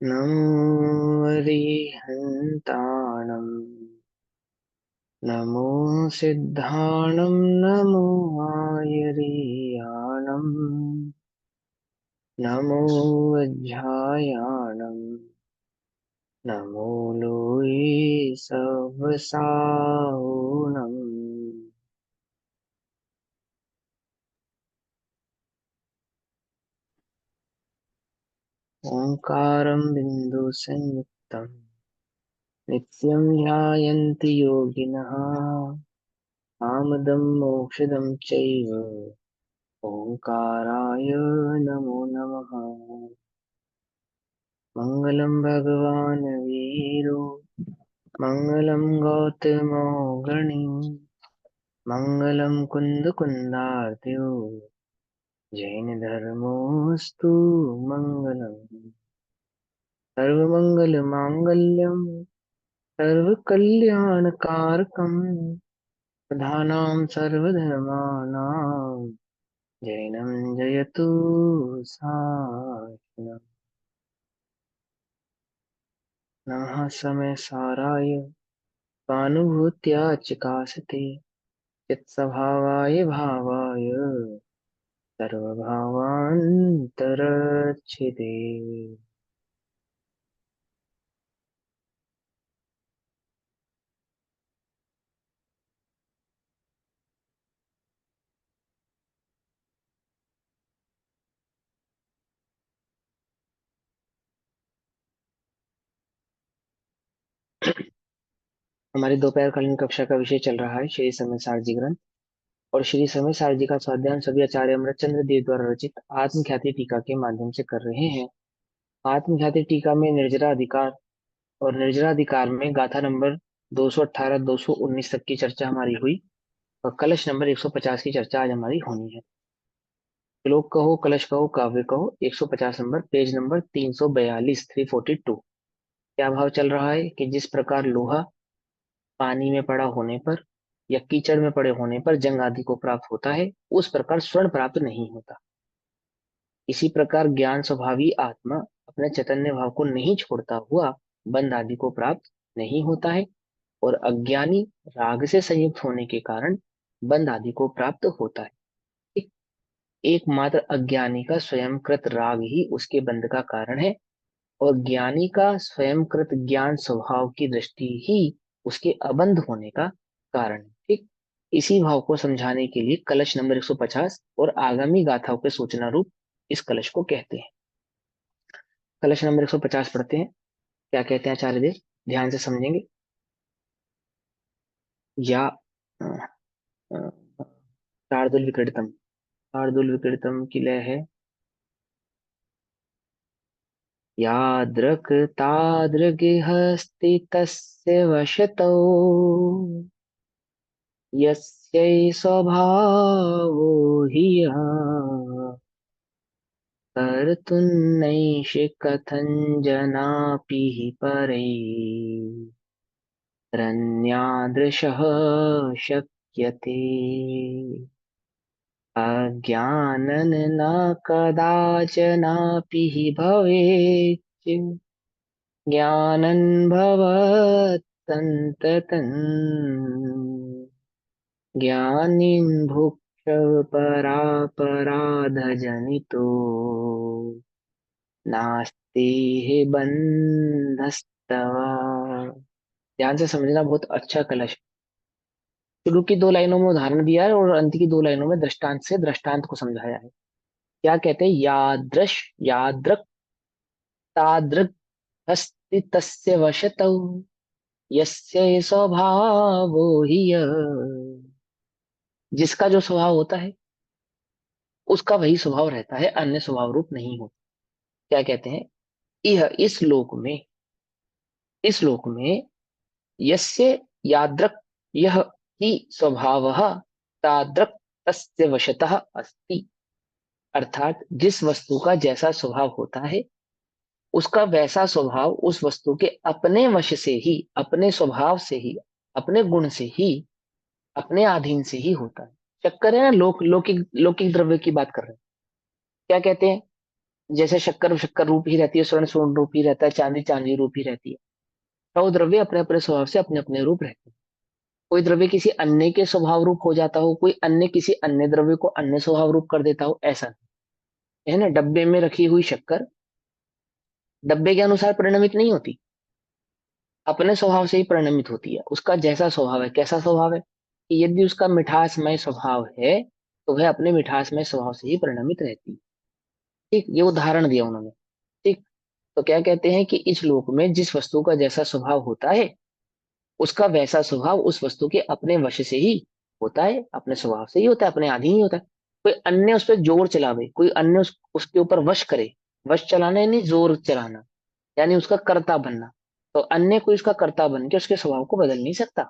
नमो अरिहन्ताणम् नमो सिद्धाणं नमो आयर्याणम् नमो वज्रायाणम् नमो लोये सवसाहुणम् ओंकारं बिंदु संयुक्तम् नित्यं ध्यायन्ति योगिनः कामदं मोक्षदं चैव ओंकाराय नमो नमः। मङ्गलं भगवान् वीरो मङ्गलं गौतमो गणी मङ्गलं कुन्दकुन्दार्त्यो जैनधर्मोऽस्तु मङ्गलम्। सर्वमङ्गलमाङ्गल्यं सर्वकल्याणकारकं प्रधानां सर्वधर्माणां जैनं जयतु सासनम्। नमः समय साराय स्वानुभूत्या चिकासते चित्स्वभावाय भावाय सर्वभावान्तरच्छिदे। हमारी दोपहर कालीन कक्षा का विषय चल रहा है श्री समय सारजी ग्रंथ और श्री समय सारजी का स्वाध्याय सभी आचार्य अमृतचंद्र देव द्वारा रचित आत्मख्याति टीका के माध्यम से कर रहे हैं। आत्मख्याति टीका में निर्जरा अधिकार और निर्जरा अधिकार में गाथा नंबर 218 219 तक की चर्चा हमारी हुई और कलश नंबर 150 की चर्चा आज हमारी होनी है। श्लोक कहो कलश कहो काव्य कहो 150 नंबर पेज नंबर 342 342। क्या भाव चल रहा है कि जिस प्रकार लोहा पानी में पड़ा होने पर या कीचड़ में पड़े होने पर जंग आदि को प्राप्त होता है, उस प्रकार स्वर्ण प्राप्त नहीं होता। इसी प्रकार ज्ञान स्वभावी आत्मा अपने चैतन्य भाव को नहीं छोड़ता हुआ बंध आदि को प्राप्त नहीं होता है और अज्ञानी राग से संयुक्त होने के कारण बंध आदि को प्राप्त होता है। एक- एकमात्र अज्ञानी का स्वयंकृत राग ही उसके बंध का कारण है और ज्ञानी का स्वयंकृत ज्ञान स्वभाव की दृष्टि ही उसके अबंध होने का कारण है। ठीक इसी भाव को समझाने के लिए कलश नंबर 150 और आगामी गाथाओं के सूचना रूप इस कलश को कहते हैं। कलश नंबर 150 पढ़ते हैं। क्या कहते हैं आचार्य देव, ध्यान से समझेंगे। या अ, अ, शार्दुल विक्रीडितम, शार्दुल विक्रीडितम की लय है यादृक् तादृगिहस्ति तस्य वशतौ यस्यै स्वभावो हि यः कर्तुन्नैष कथञ्जनापि हि परैः रन्यादृशः शक्यते अज्ञानन् न कदाचनापि हि भवेत् ज्ञानन् भवत्तन्ततन् ज्ञानिन् भुक्षपरापराधजनितो नास्ति हि बन्धस्तव। ध्यान से समझना, बहुत अच्छा कलश। शुरू की दो लाइनों में उदाहरण दिया है और अंत की दो लाइनों में दृष्टांत से दृष्टांत को समझाया है। क्या कहते हैं, यादृश यादृक तादृक अस्ति तस्य वशतौ यस्य स्वभावो हि यः। जिसका जो स्वभाव होता है उसका वही स्वभाव रहता है, अन्य स्वभाव रूप नहीं होता। क्या कहते हैं, यह इस लोक में यस्य यादृक यह ही स्वभावः तादृक तस्य वशतः अस्ति। अर्थात जिस वस्तु का जैसा स्वभाव होता है उसका वैसा स्वभाव उस वस्तु के अपने वश से ही, अपने स्वभाव से ही, अपने गुण से ही, अपने अधीन से ही होता है। चक्कर है ना, लौकिक लौकिक द्रव्य की बात कर रहे हैं। क्या कहते हैं, जैसे शक्कर शक्कर रूप ही रहती है, स्वर्ण स्वर्ण रूप ही रहता है, चांदी चांदी रूप ही रहती है। तो द्रव्य अपने अपने स्वभाव से अपने अपने रूप रहते हैं। कोई द्रव्य किसी अन्य के स्वभाव रूप हो जाता हो, कोई अन्य किसी अन्य द्रव्य को अन्य स्वभाव रूप कर देता हो, ऐसा नहीं। है ना, डब्बे में रखी हुई शक्कर डब्बे के अनुसार परिणमित नहीं होती, अपने स्वभाव से ही परिणमित होती है। उसका जैसा स्वभाव है, कैसा स्वभाव है कि यदि उसका मिठासमय स्वभाव है तो वह अपने मिठासमय स्वभाव से ही परिणमित रहती है। ठीक, ये उदाहरण दिया उन्होंने। ठीक। तो क्या कहते हैं कि इस लोक में जिस वस्तु का जैसा स्वभाव होता है, उसका वैसा स्वभाव उस वस्तु के अपने वश से ही होता है, अपने स्वभाव से ही होता है, अपने अधीन ही होता है। कोई अन्य उस पर जोर चलावे, कोई अन्य उसके ऊपर वश करे। वश चलाना यानी जोर चलाना, यानी उसका कर्ता बनना। तो अन्य कोई उसका कर्ता बन के उसके स्वभाव को बदल नहीं सकता।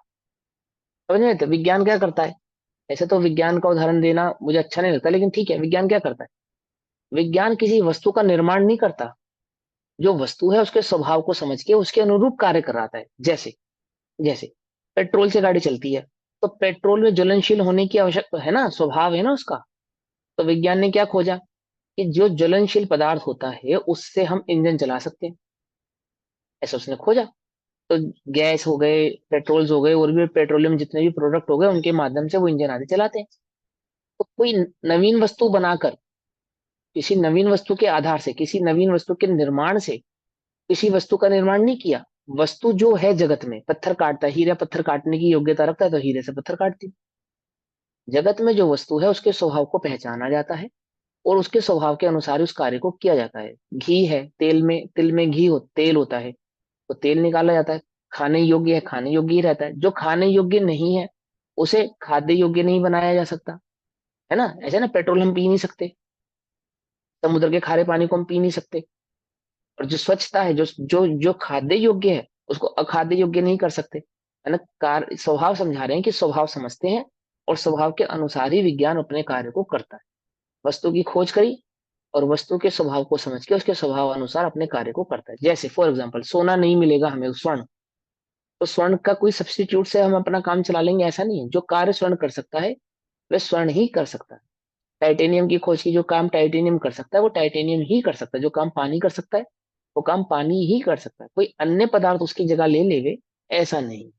समझ में? तो विज्ञान क्या करता है? ऐसे तो विज्ञान का उदाहरण देना मुझे अच्छा नहीं लगता, लेकिन ठीक है, विज्ञान क्या करता है? विज्ञान किसी वस्तु का निर्माण नहीं करता, जो वस्तु है उसके स्वभाव को समझ के उसके अनुरूप कार्य कराता है। जैसे जैसे पेट्रोल से गाड़ी चलती है, तो पेट्रोल में ज्वलनशील होने की आवश्यकता है ना, स्वभाव है ना उसका। तो विज्ञान ने क्या खोजा कि जो ज्वलनशील पदार्थ होता है उससे हम इंजन चला सकते हैं, ऐसा उसने खोजा। तो गैस हो गए, पेट्रोल्स हो गए, और भी पेट्रोलियम जितने भी प्रोडक्ट हो गए, उनके माध्यम से वो इंजन आदि चलाते हैं। तो कोई नवीन वस्तु बनाकर, किसी नवीन वस्तु के आधार से, किसी नवीन वस्तु के निर्माण से किसी वस्तु का निर्माण नहीं किया। वस्तु जो है जगत में, पत्थर काटता है, हीरा पत्थर काटने की योग्यता रखता है तो हीरे से पत्थर काटती। जगत में जो वस्तु है उसके स्वभाव को पहचाना जाता है और उसके स्वभाव के अनुसार उस कार्य को किया जाता है। घी है, तेल में, तिल में घी तेल होता है, तो तेल निकाला जाता है। खाने योग्य है, खाने योग्य ही रहता है। जो खाने योग्य नहीं है उसे खाद्य योग्य नहीं बनाया जा सकता। है ना, ऐसे ना, पेट्रोल हम पी नहीं सकते, समुद्र के खारे पानी को हम पी नहीं सकते। और जो स्वच्छता है, जो जो जो खाद्य योग्य है उसको अखाद्य योग्य नहीं कर सकते। है ना, स्वभाव समझा रहे हैं कि स्वभाव समझते हैं और स्वभाव के अनुसार ही विज्ञान अपने कार्य को करता है। वस्तु की खोज करी और वस्तु के स्वभाव को समझ के उसके स्वभाव अनुसार अपने कार्य को करता है। जैसे फॉर एग्जाम्पल, सोना नहीं मिलेगा हमें, स्वर्ण, तो स्वर्ण का कोई सब्स्टिट्यूट से हम अपना काम चला लेंगे, ऐसा नहीं है। जो कार्य स्वर्ण कर सकता है वह स्वर्ण ही कर सकता है। टाइटेनियम की खोज की, जो काम टाइटेनियम कर सकता है वो टाइटेनियम ही कर सकता है। जो काम पानी कर सकता है वो काम पानी ही कर सकता है, कोई अन्य पदार्थ उसकी जगह ले लेवे, ऐसा नहीं।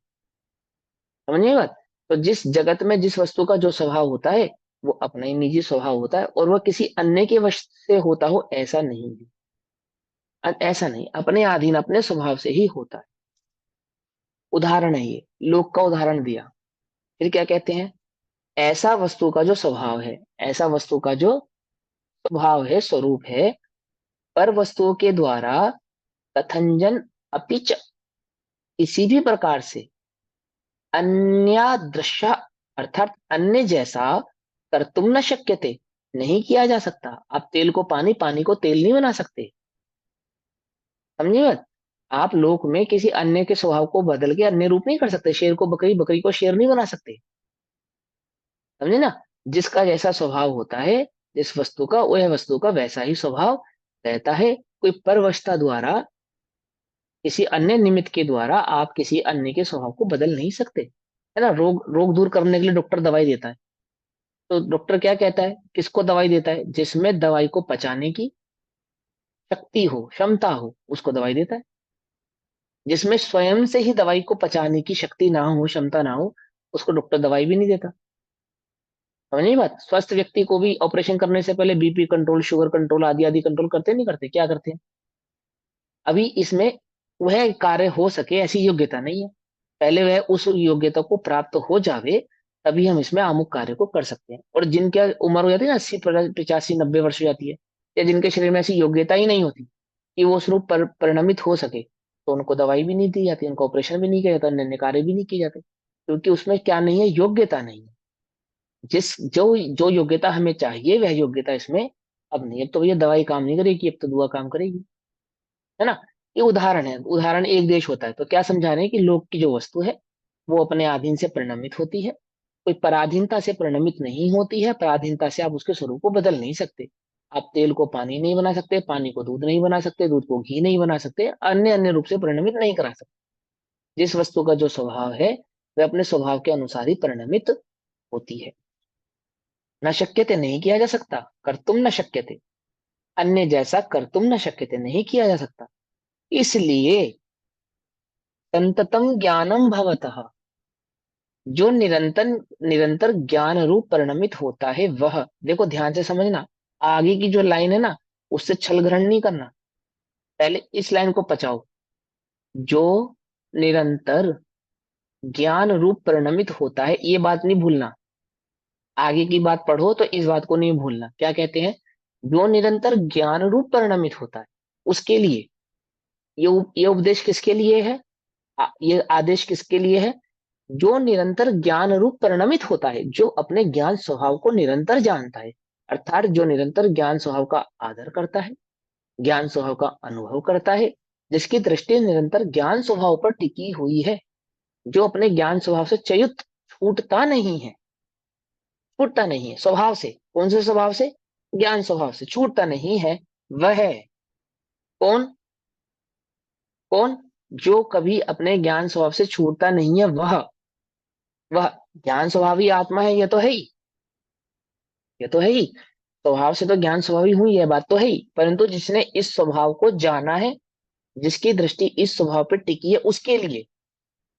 समझिए बात? तो जिस जगत में जिस वस्तु का जो स्वभाव होता है वो अपना ही निजी स्वभाव होता है, और वह किसी अन्य के वश से होता हो, ऐसा नहीं है। ऐसा नहीं, अपने अधीन अपने स्वभाव से ही होता है। उदाहरण है ये, लोक का उदाहरण दिया। फिर क्या कहते हैं? ऐसा वस्तु का जो स्वभाव है, ऐसा वस्तु का जो स्वभाव है, स्वरूप है, पर वस्तुओं के द्वारा कथंजन अपिच किसी भी प्रकार से अन्य दृश्य, अर्थात अन्य जैसा कर्तुम न शक्य थे, नहीं किया जा सकता। आप तेल को पानी, पानी को तेल नहीं बना सकते। समझिए बात? आप लोक में किसी अन्य के स्वभाव को बदल के अन्य रूप नहीं कर सकते। शेर को बकरी, बकरी को शेर नहीं बना सकते। समझे ना? जिसका जैसा स्वभाव होता है, जिस वस्तु का, वह वस्तु का वैसा ही स्वभाव रहता है। कोई परवशता द्वारा, किसी अन्य निमित्त के द्वारा आप किसी अन्य के स्वभाव को बदल नहीं सकते। है ना, रोग रोग दूर करने के लिए डॉक्टर दवाई देता है। तो डॉक्टर क्या कहता है, किसको दवाई देता है? जिसमें दवाई को पचाने की शक्ति हो, क्षमता हो, उसको दवाई देता है। जिसमें स्वयं से ही दवाई को पचाने की शक्ति ना हो, क्षमता ना हो, उसको डॉक्टर दवाई भी नहीं देता। समझिए बात? स्वस्थ व्यक्ति को भी ऑपरेशन करने से पहले बीपी कंट्रोल, शुगर कंट्रोल आदि आदि कंट्रोल करते नहीं करते? क्या करते हैं? अभी इसमें वह कार्य हो सके ऐसी योग्यता नहीं है। पहले वह उस योग्यता को प्राप्त हो जावे, तभी हम इसमें अमुक कार्य को कर सकते हैं। और जिनकी उम्र हो जाती है ना, 80 85 90 वर्ष हो जाती है, या जिनके शरीर में ऐसी योग्यता ही नहीं होती कि वो उस रूप पर परिणमित हो सके, तो उनको दवाई भी नहीं दी जाती, उनको ऑपरेशन भी नहीं किया जाता, अन्य कार्य भी नहीं किए जाते, क्योंकि उसमें क्या नहीं है, योग्यता नहीं है। जिस जो जो योग्यता हमें चाहिए वह योग्यता इसमें अब नहीं है। अब तो भैया दवाई काम नहीं करेगी, अब तो दुआ काम करेगी। है ना? ये उदाहरण है, उदाहरण एक देश होता है। तो क्या समझा रहे हैं कि लोक की जो वस्तु है वो अपने अधीन से परिणमित होती है, कोई पराधीनता से परिणमित नहीं होती है। पराधीनता से आप उसके स्वरूप को बदल नहीं सकते। आप तेल को पानी नहीं बना सकते, पानी को दूध नहीं बना सकते, दूध को घी नहीं बना सकते, अन्य अन्य रूप से परिणमित नहीं करा सकते। जिस वस्तु का जो स्वभाव है वह अपने स्वभाव के अनुसार ही परिणमित होती है। न शक्य थे, नहीं किया जा सकता, कर तुम न शक्य थे। अन्य जैसा कर तुम न शक्यते, नहीं किया जा सकता। इसलिए संततम ज्ञानम भवतः, जो निरंतर निरंतर ज्ञान रूप परिणमित होता है वह, देखो ध्यान से समझना, आगे की जो लाइन है ना, उससे छल ग्रहण नहीं करना, पहले इस लाइन को पचाओ। जो निरंतर ज्ञान रूप परिणमित होता है, ये बात नहीं भूलना। आगे की बात पढ़ो तो इस बात को नहीं भूलना, क्या कहते हैं, जो निरंतर ज्ञान रूप परिणमित होता है उसके लिए, ये उपदेश किसके लिए है, ये आदेश किसके लिए है, जो निरंतर ज्ञान रूप परिणमित होता है, जो अपने ज्ञान स्वभाव को निरंतर जानता है, अर्थात जो निरंतर ज्ञान स्वभाव का आदर करता है, ज्ञान स्वभाव का अनुभव करता है, जिसकी दृष्टि निरंतर ज्ञान स्वभाव पर टिकी हुई है, जो अपने ज्ञान स्वभाव से च्युत, छूटता नहीं है, छूटता नहीं है स्वभाव से, कौन से स्वभाव से, ज्ञान स्वभाव से छूटता नहीं है, वह कौन, कौन, जो कभी अपने ज्ञान स्वभाव से छूटता नहीं है, वह ज्ञान स्वभावी आत्मा है, ये तो है ही, ये तो है ही, स्वभाव से तो ज्ञान स्वभावी हुई है, बात तो है ही, परंतु जिसने इस स्वभाव को जाना है, जिसकी दृष्टि इस स्वभाव पर टिकी है,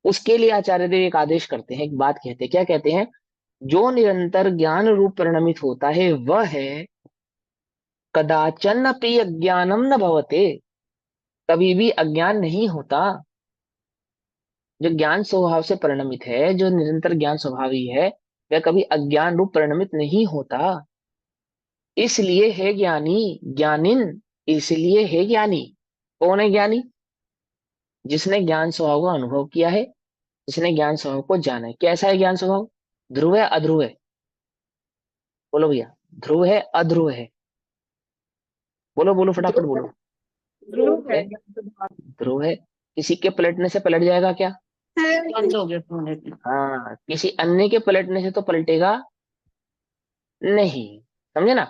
उसके लिए आचार्य देव एक आदेश करते हैं, एक बात कहते हैं, क्या कहते हैं, जो निरंतर ज्ञान रूप परिणमित होता है वह है कदाचन अपि अज्ञानम न भवते, कभी भी अज्ञान नहीं होता। जो ज्ञान स्वभाव से परिणमित है, जो निरंतर ज्ञान स्वभावी है, वह कभी अज्ञान रूप परिणमित नहीं होता। इसलिए है ज्ञानी, ज्ञानिन, इसलिए है ज्ञानी, कौन है ज्ञानी, जिसने ज्ञान स्वभाव का अनुभव किया है, जिसने ज्ञान स्वभाव को जाना है। कैसा है ज्ञान स्वभाव, ध्रुव है अध्रुव है, बोलो भैया, ध्रुव है अध्रुव है, बोलो बोलो फटाफट ध्रुव बोलो। है। ध्रुव है, है। ध्रुव है, किसी के पलटने से पलट जाएगा क्या, बंद हो गया फोन लेकिन। हाँ, किसी अन्य के पलटने से तो पलटेगा नहीं, समझे ना,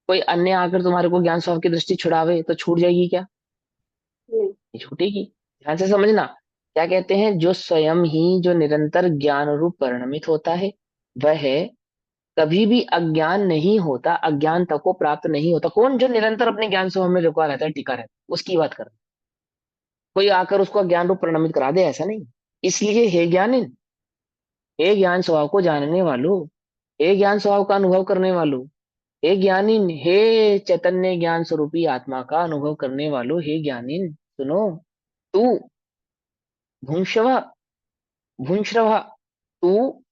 कोई अन्य आकर तुम्हारे को ज्ञान स्वभाव की दृष्टि छुड़ावे तो छूट जाएगी क्या, हम्म। नहीं छूटेगी। ध्यान से समझना, क्या कहते हैं, जो स्वयं ही जो निरंतर ज्ञान रूप परिणमित होता है, वह कभी भी अज्ञान नहीं होता, अज्ञानता को प्राप्त नहीं होता, कौन, जो निरंतर अपने ज्ञान स्वभाव में रुका रहता है, टिका रहता है, उसकी बात कर, कोई आकर उसको ज्ञान रूप परिणमित करा दे ऐसा नहीं। इसलिए हे ज्ञानिन, हे ज्ञान स्वभाव को जानने वालों, हे ज्ञान स्वभाव का अनुभव करने वालों, हे ज्ञानिन, हे चैतन्य ज्ञान स्वरूपी आत्मा का अनुभव करने वालों, हे ज्ञानिन सुनो, तू भुंक्ष्व, भुंश्रव, तू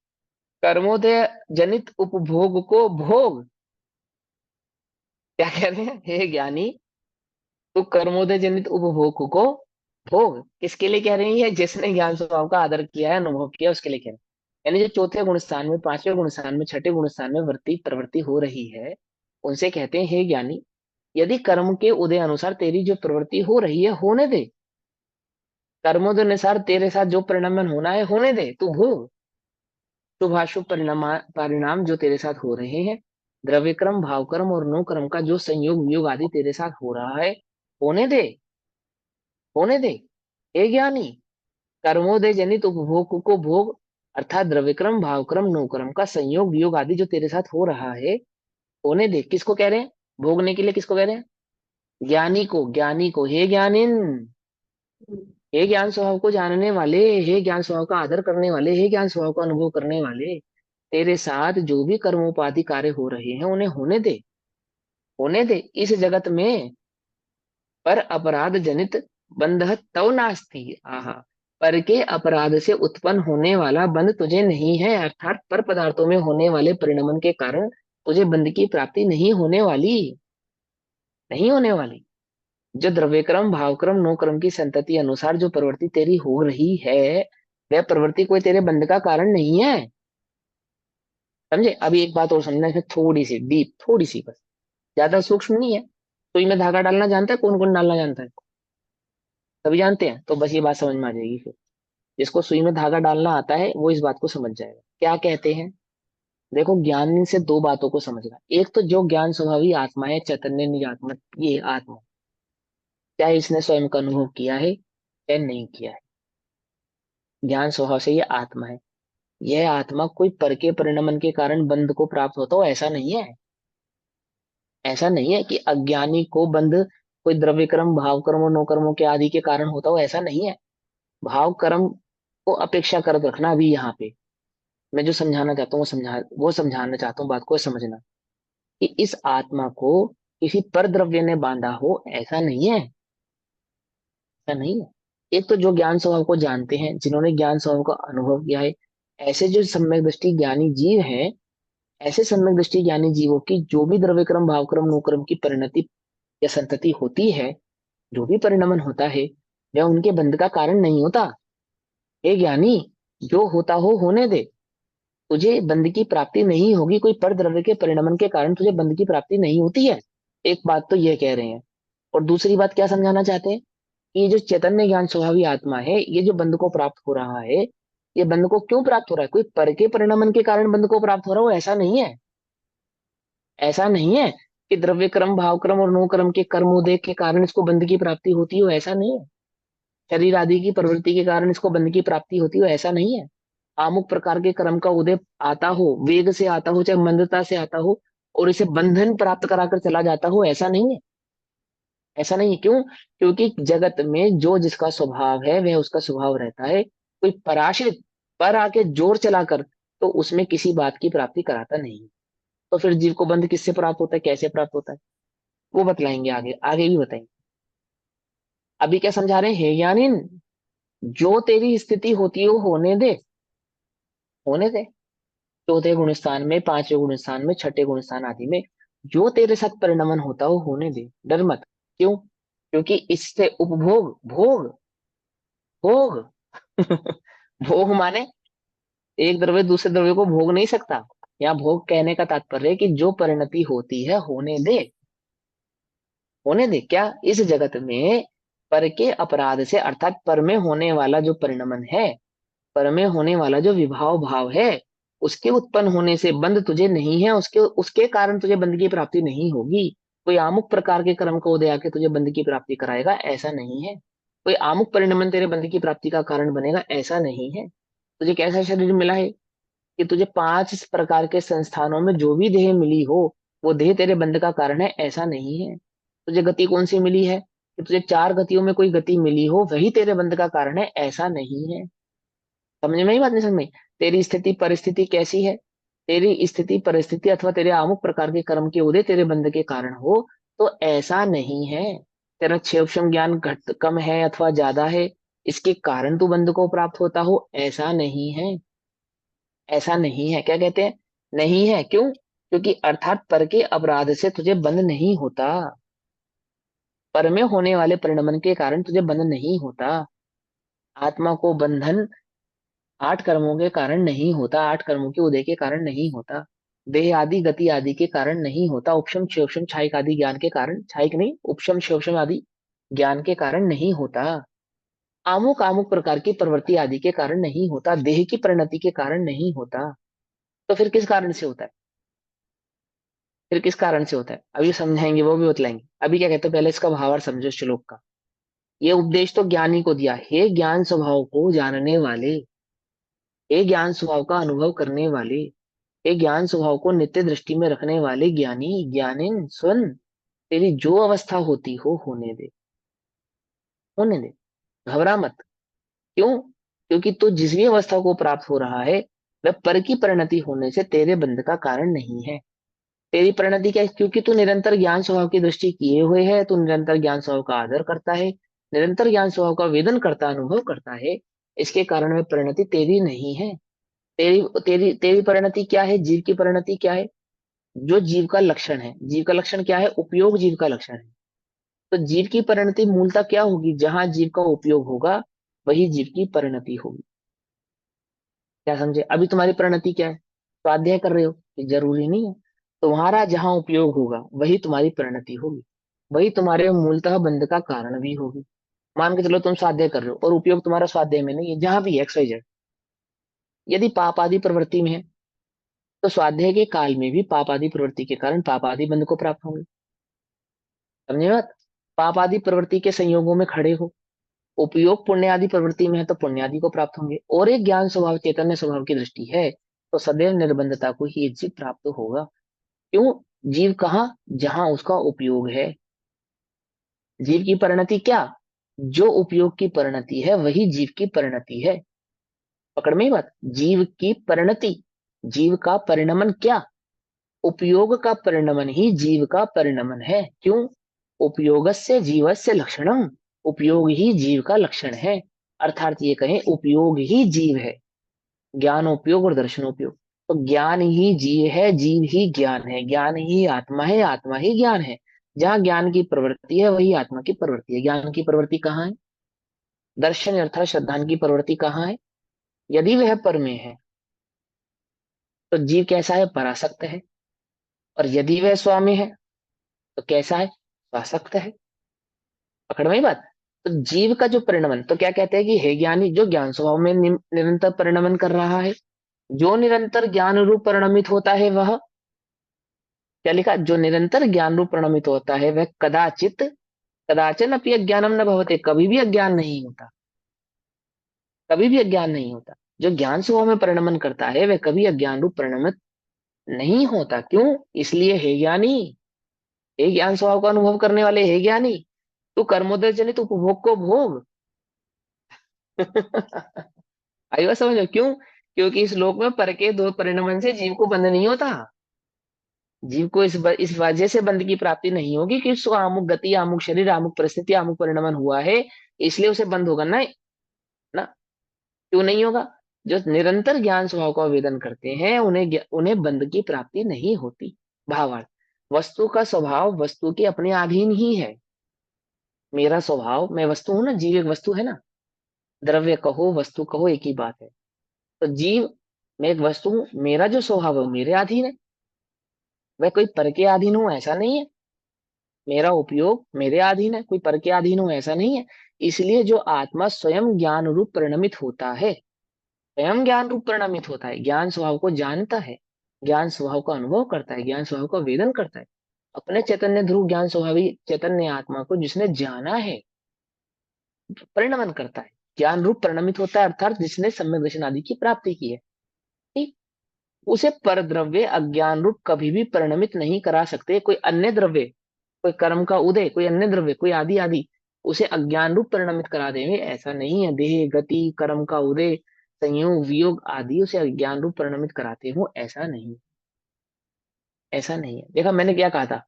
कर्मोदय जनित उपभोग को भोग, क्या कह रहे हैं, हे ज्ञानी, तू कर्मोदय जनित उपभोग को भोग, किसके लिए कह रही है, जिसने ज्ञान स्वभाव का आदर किया है, अनुभव किया, उसके लिए कह रहे हैं। यानी जो चौथे गुण स्थान में, पांचवें गुण स्थान में, छठे गुण स्थान में वृत्ति प्रवृत्ति हो रही है, उनसे कहते हैं हे ज्ञानी, यदि कर्म के उदय अनुसार तेरी जो प्रवृत्ति हो रही है होने दे, कर्मों के अनुसार तेरे साथ जो परिणाम होना है होने दे, तू भोग, शुभाशुभ परिणाम, परिणाम जो तेरे साथ हो रहे हैं, द्रव्य कर्म भाव कर्म और नो कर्म का जो संयोग वियोग आदि तेरे साथ हो रहा है, होने दे, होने दे, हे ज्ञानी, कर्मोदय जनित उपभोग को भोग, अर्थात द्रव्य क्रम भाव क्रम नो कर्म का संयोग वियोग आदि जो तेरे साथ हो रहा है, होने दे, किसको कह रहे हैं, भोगने के लिए किसको कह रहे हैं, ज्ञानी को, ज्ञानी को, हे ज्ञानिन, हम्म। हे ज्ञान स्वभाव को जानने वाले, हे ज्ञान स्वभाव का आदर करने वाले, हे ज्ञान स्वभाव का अनुभव करने वाले, तेरे साथ जो भी कर्मोपाधि कार्य हो रहे हैं उन्हें होने दे, होने दे, इस जगत में पर अपराध जनित बंध तव नास्ति, आहा, पर के अपराध से उत्पन्न होने वाला बंध तुझे नहीं है, अर्थात पर पदार्थों में होने वाले परिणमन के कारण तुझे बंध की प्राप्ति नहीं होने वाली, नहीं होने वाली। जो द्रव्यक्रम भावक्रम नो क्रम की संतति अनुसार जो प्रवृत्ति तेरी हो रही है, वह प्रवृत्ति कोई तेरे बंध का कारण नहीं है, समझे। अभी एक बात और समझना, इसमें थोड़ी सी डीप, थोड़ी सी बस, ज्यादा सूक्ष्म नहीं है। सुई में धागा डालना जानता है, कौन कौन डालना जानता है, सभी जानते हैं, तो बस ये बात समझ में आ जाएगी फिर। जिसको सुई में धागा डालना आता है वो इस बात को समझ जाएगा, क्या कहते हैं, देखो ज्ञान से दो बातों को समझना, एक तो जो ज्ञान स्वभावी आत्मा है, चैतन्य निज आत्मा, ये आत्मा, चाहे इसने स्वयं का अनुभव किया है चाहे नहीं किया है, ज्ञान स्वभाव से ये आत्मा है, यह आत्मा कोई पर के परिणमन के कारण बंध को प्राप्त होता हो ऐसा नहीं है, ऐसा नहीं है कि अज्ञानी को बंध कोई द्रव्य कर्म, भाव कर्म और नो कर्मों के आदि के कारण होता हो, ऐसा नहीं है। भाव कर्म को अपेक्षा कर रखना अभी यहाँ पे। मैं जो समझाना चाहता हूँ वो समझाना चाहता हूँ, बात को समझना। कि इस आत्मा को किसी पर द्रव्य ने बांधा हो, ऐसा नहीं है। ऐसा नहीं है। एक तो जो ज्ञान स्वभाव को जानते हैं, जिन्होंने ज्ञान स्वभाव का अनुभव किया है, ऐसे जो सम्यक दृष्टि ज्ञानी जीव हैं, ऐसे सम्यक दृष्टि ज्ञानी जीवों की जो भी द्रव्य क्रम, भाव क्रम, नो क्रम की परिणति या संतति होती है, जो भी परिणमन होता है, वह उनके बंध का कारण नहीं होता। हे ज्ञानी, जो होता हो होने दे। तुझे बंध की प्राप्ति नहीं होगी, कोई पर द्रव्य के परिणमन के कारण तुझे बंध की प्राप्ति नहीं होती है। एक बात तो यह कह रहे हैं। और दूसरी बात क्या समझाना चाहते हैं? कि ये जो चैतन्य ज्ञान स्वभावी आत्मा है, ये जो बंध को प्राप्त हो रहा है, ये बंध को क्यों प्राप्त हो रहा है? कोई पर के परिणमन के कारण बंध को प्राप्त हो रहा हो, ऐसा नहीं है। ऐसा नहीं है कि द्रव्य क्रम, भाव क्रम और नो क्रम के कर्मोदय के कारण इसको बंध की प्राप्ति होती हो, ऐसा नहीं है। शरीर आदि की प्रवृत्ति के कारण इसको बंध की प्राप्ति होती हो, ऐसा नहीं है। अमुक प्रकार के कर्म का उदय आता हो, वेग से आता हो, चाहे मंदता से आता हो, और इसे बंधन प्राप्त कराकर चला जाता हो, ऐसा नहीं है। ऐसा नहीं है। क्यों? क्योंकि जगत में जो जिसका स्वभाव है वह उसका स्वभाव रहता है। कोई पराश्रित पर आके जोर चलाकर तो उसमें किसी बात की प्राप्ति कराता नहीं। तो फिर जीव को बंध किससे प्राप्त होता है, कैसे प्राप्त होता है, वो बतलाएंगे आगे, आगे भी बताएंगे। अभी क्या समझा रहे हैं? हे ज्ञानीन, जो तेरी स्थिति होती है वो होने दे। होने दे। चौथे गुण स्थान में, पांचवें गुण स्थान में, छठे गुण स्थान आदि में जो तेरे साथ परिणमन होता हो होने दे, डर मत। क्यों? क्योंकि इससे उपभोग, भोग, भोग भोग माने एक द्रव्य दूसरे द्रव्य को भोग नहीं सकता। यहाँ भोग कहने का तात्पर्य है कि जो परिणति होती है होने दे। होने दे क्या? इस जगत में पर के अपराध से, अर्थात पर में होने वाला जो परिणमन है, पर में होने वाला जो विभाव भाव है, उसके उत्पन्न होने से बंध तुझे नहीं है, उसके उसके कारण तुझे बंध की प्राप्ति नहीं होगी। कोई आमुक प्रकार के कर्म को उदय आके तुझे बंध की प्राप्ति कराएगा, ऐसा नहीं है। कोई आमुक परिणमन तेरे बंध की प्राप्ति का कारण बनेगा, ऐसा नहीं है। तुझे कैसा शरीर मिला है? कि तुझे 5 प्रकार के संस्थानों में जो भी देह मिली हो, वो देह तेरे बंध का कारण है, ऐसा नहीं है। तुझे गति कौन सी मिली है? कि तुझे 4 गतियों में कोई गति मिली हो, वही तेरे बंध का कारण है, ऐसा नहीं है। समझ में ही बात नहीं? समझ में? तेरी स्थिति परिस्थिति कैसी है? तेरी स्थिति परिस्थिति अथवा तेरे अमुक प्रकार के कर्म के उदय तेरे बंध के कारण हो, तो ऐसा नहीं है। तेरा क्षेम ज्ञान घट कम है अथवा ज्यादा है, इसके कारण तू बंध को प्राप्त होता हो, ऐसा नहीं है। ऐसा नहीं है। क्या कहते हैं? नहीं है। क्यों? क्योंकि अर्थात पर के अपराध से तुझे बंध नहीं होता। पर में होने वाले परिणमन के कारण तुझे बंध नहीं होता। आत्मा को बंधन 8 कर्मों के कारण नहीं होता, 8 कर्मों के उदय के कारण नहीं होता, देह आदि गति आदि के कारण नहीं होता, उपशम क्षोभम क्षायिक आदि ज्ञान के कारण, क्षायिक नहीं, उपशम क्षोभम आदि ज्ञान के कारण नहीं होता, आमुक आमुक प्रकार की प्रवृत्ति आदि के कारण नहीं होता, देह की परिणति के कारण नहीं होता। तो फिर किस कारण से होता है? फिर किस कारण से होता है अभी समझाएंगे, वो भी बतलाएंगे। अभी क्या कहते हैं, पहले इसका भावार्थ समझो श्लोक का। ये उपदेश तो ज्ञानी को दिया, हे ज्ञान स्वभाव को जानने वाले, हे ज्ञान स्वभाव का अनुभव करने वाले, हे ज्ञान स्वभाव को नित्य दृष्टि में रखने वाले ज्ञानी, ज्ञानिन सुन। तेरी जो अवस्था होती हो होने दे। होने दे। घबरा मत। क्यों? क्योंकि तू जिस भी अवस्था को प्राप्त हो रहा है, वह पर की परिणति होने से तेरे बंध का कारण नहीं है। तेरी परिणति क्या है? क्योंकि तू निरंतर ज्ञान स्वभाव की दृष्टि किए हुए है, तू निरंतर ज्ञान स्वभाव का आदर करता है, निरंतर ज्ञान स्वभाव का वेदन करता, अनुभव करता है, इसके कारण वह परिणति तेरी नहीं है। तेरी तेरी तेरी परिणति क्या है? जीव की परिणति क्या है? जो जीव का लक्षण है। जीव का लक्षण क्या है? उपयोग जीव का लक्षण है। तो जीव की परिणति मूलतः क्या होगी? जहां जीव का उपयोग होगा, वही जीव की परिणति होगी। क्या समझे? अभी तुम्हारी परिणति क्या है? स्वाध्याय कर रहे हो, ये जरूरी नहीं है। तुम्हारा जहां उपयोग होगा वही तुम्हारी परिणति होगी, वही तुम्हारे मूलतः बंध का कारण भी होगी। मान के चलो तुम स्वाध्याय कर रहे हो और उपयोग तुम्हारा स्वाध्याय में नहीं है, जहां भी एक्स वाई जेड, यदि पाप आदि प्रवृत्ति में है, तो स्वाध्याय के काल में भी पाप आदि प्रवृत्ति के कारण पाप आदि बंध को प्राप्त होंगे। समझे बात? पाप आदि प्रवृत्ति के संयोगों में खड़े हो, उपयोग पुण्य आदि प्रवृत्ति में है, तो पुण्य आदि को प्राप्त होंगे। और एक ज्ञान स्वभाव चैतन्य स्वभाव की दृष्टि है, तो सदैव निर्बंधता को ही जीव प्राप्त होगा। क्यों? जीव कहाँ? जहां उसका उपयोग है। जीव की परिणति क्या? जो उपयोग की परिणति है वही जीव की परिणति है। पकड़ में ही बात। जीव की परिणति, जीव का परिणमन क्या? उपयोग का परिणमन ही जीव का परिणमन है। क्यों? उपयोगस्य जीवस्य लक्षणम, उपयोग ही जीव का लक्षण है। अर्थात ये कहें उपयोग ही जीव है। ज्ञान उपयोग और दर्शन उपयोग। तो ज्ञान ही जीव है, जीव ही ज्ञान है, ज्ञान ही आत्मा है, आत्मा ही ज्ञान है। जहां ज्ञान की प्रवृत्ति है वही आत्मा की प्रवृत्ति है। ज्ञान की प्रवृत्ति कहाँ है? दर्शन अर्थात श्रद्धान की प्रवृत्ति कहाँ है? यदि वह पर में है तो जीव कैसा है? परासक्त है। और यदि वह स्वामी है तो कैसा है? स्वासक्त है। पकड़ में ही बात। तो जीव का जो परिणमन, तो क्या कहते हैं कि हे ज्ञानी, जो ज्ञान स्वभाव में निरंतर परिणमन कर रहा है, जो निरंतर ज्ञान रूप परिणमित होता है वह, क्या लिखा? जो निरंतर ज्ञान रूप परिणमित होता है वह कदाचित, कदाचन अपि अज्ञानम न भवते, कभी भी अज्ञान नहीं होता, कभी भी अज्ञान नहीं होता। जो ज्ञान स्वभाव में परिणमन करता है वह कभी अज्ञान रूप परिणमित नहीं होता। क्यों? इसलिए हे ज्ञानी, हे ज्ञान स्वभाव का अनुभव करने वाले, हे ज्ञानी, तू कर्मोदय जनित उपभोग को भोग। आई बात समझ लो? क्यों? क्योंकि इस लोक में पर के दो परिणमन से जीव को बंध नहीं होता। जीव को इस वजह से बंध की प्राप्ति नहीं होगी कि उसको अमुक गति, अमुक शरीर, अमुक परिस्थिति, अमुक परिणमन हुआ है इसलिए उसे बंध होगा ना। ना, क्यों नहीं होगा? जो निरंतर ज्ञान स्वभाव का आवेदन करते हैं उन्हें बंध की प्राप्ति नहीं होती। भावार्थ, वस्तु का स्वभाव वस्तु के अपने अधीन ही है। मेरा स्वभाव, मैं वस्तु हूं ना, जीव एक वस्तु है ना। द्रव्य कहो वस्तु कहो एक ही बात है। तो जीव, मैं एक वस्तु हूं, मेरा जो स्वभाव है वो मेरे अधीन है। वह कोई पर के अधीन हो ऐसा नहीं है। मेरा उपयोग मेरे अधीन है, कोई पर के अधीन हो ऐसा नहीं है। इसलिए जो आत्मा स्वयं ज्ञान रूप परिणमित होता है, स्वयं ज्ञान रूप परिणमित होता है, ज्ञान स्वभाव को जानता है, ज्ञान स्वभाव का अनुभव करता है, ज्ञान स्वभाव का वेदन करता है, अपने चैतन्य ध्रुव ज्ञान स्वभावी चैतन्य आत्मा को जिसने जाना है परिणमन करता है। ज्ञान रूप परिणमित होता है अर्थात जिसने सम्यक दर्शन आदि की प्राप्ति की है। ठीक? उसे पर द्रव्य अज्ञान रूप कभी भी परिणमित नहीं करा सकते। कोई अन्य द्रव्य, कोई कर्म का उदय, कोई अन्य द्रव्य, कोई आदि आदि उसे अज्ञान रूप परिणमित करा देंगे ऐसा नहीं है। देह गति कर्म का उदय संयोग वियोग आदि उसे अज्ञान रूप परिणमित कराते हो ऐसा नहीं। ऐसा नहीं है। देखा मैंने क्या कहा था?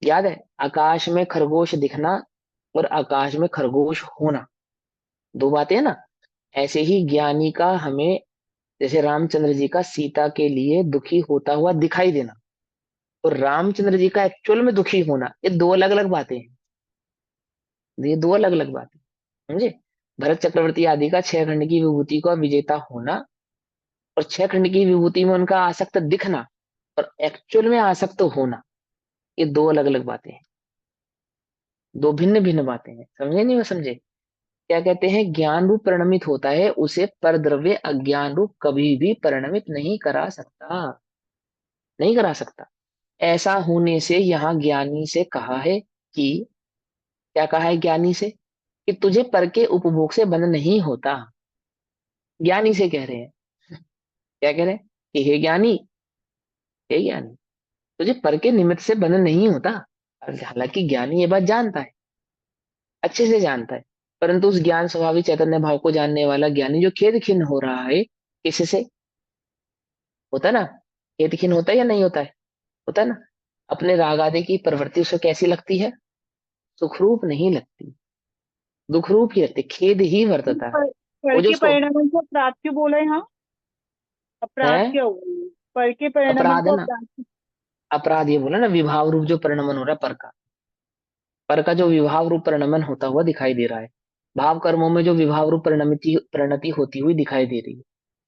याद है? आकाश में खरगोश दिखना और आकाश में खरगोश होना दो बातें है ना। ऐसे ही ज्ञानी का हमें, जैसे रामचंद्र जी का सीता के लिए दुखी होता हुआ दिखाई देना और रामचंद्र जी का एक्चुअल में दुखी होना, ये दो अलग अलग बातें हैं। ये दो अलग अलग बातें, समझे? भरत चक्रवर्ती आदि का छह खंड की विभूति का विजेता होना और छह खंड की विभूति में उनका आसक्त दिखना और एक्चुअल में आसक्त होना, ये दो अलग अलग बातें हैं। दो भिन्न भिन्न बातें हैं। समझे नहीं? वो समझे? क्या कहते हैं? ज्ञान रूप परिणमित होता है, उसे पर द्रव्य अज्ञान रूप कभी भी परिणमित नहीं करा सकता, नहीं करा सकता। ऐसा होने से यहाँ ज्ञानी से कहा है कि, क्या कहा है ज्ञानी से? कि तुझे पर के उपभोग से बंध नहीं होता। ज्ञानी से कह रहे हैं। क्या कह रहे हैं? कि हे ज्ञानी, हे ज्ञानी, तुझे पर के निमित्त से बंध नहीं होता। हालांकि ज्ञानी ये बात जानता है, अच्छे से जानता है, परंतु उस ज्ञान स्वभाविक चैतन्य भाव को जानने वाला ज्ञानी जो खेद खिन्न हो रहा है, किससे होता है ना? खेद खिन्न होता है या नहीं होता है? होता है ना? अपने राग आदि की प्रवृत्ति उसे कैसी लगती है? सुखरूप नहीं लगती, दुखरूप ही लगती, खेद ही वर्तता है। फल वो जो के उसको परिणाम को अपराध क्यों बोला है यहाँ? अपराध है, क्या हुआ ये? फल के परिणाम अपराध है को ना। अपराध। अपराध ये बोला ना, विभाव रूप जो परिणमन हो रहा है पर का जो विभाव रूप परिणमन होता हुआ दिखाई दे रहा है। भाव कर्मों में जो विभाव रूप परिणमिति परिणति होती हुई दिखाई दे रही है।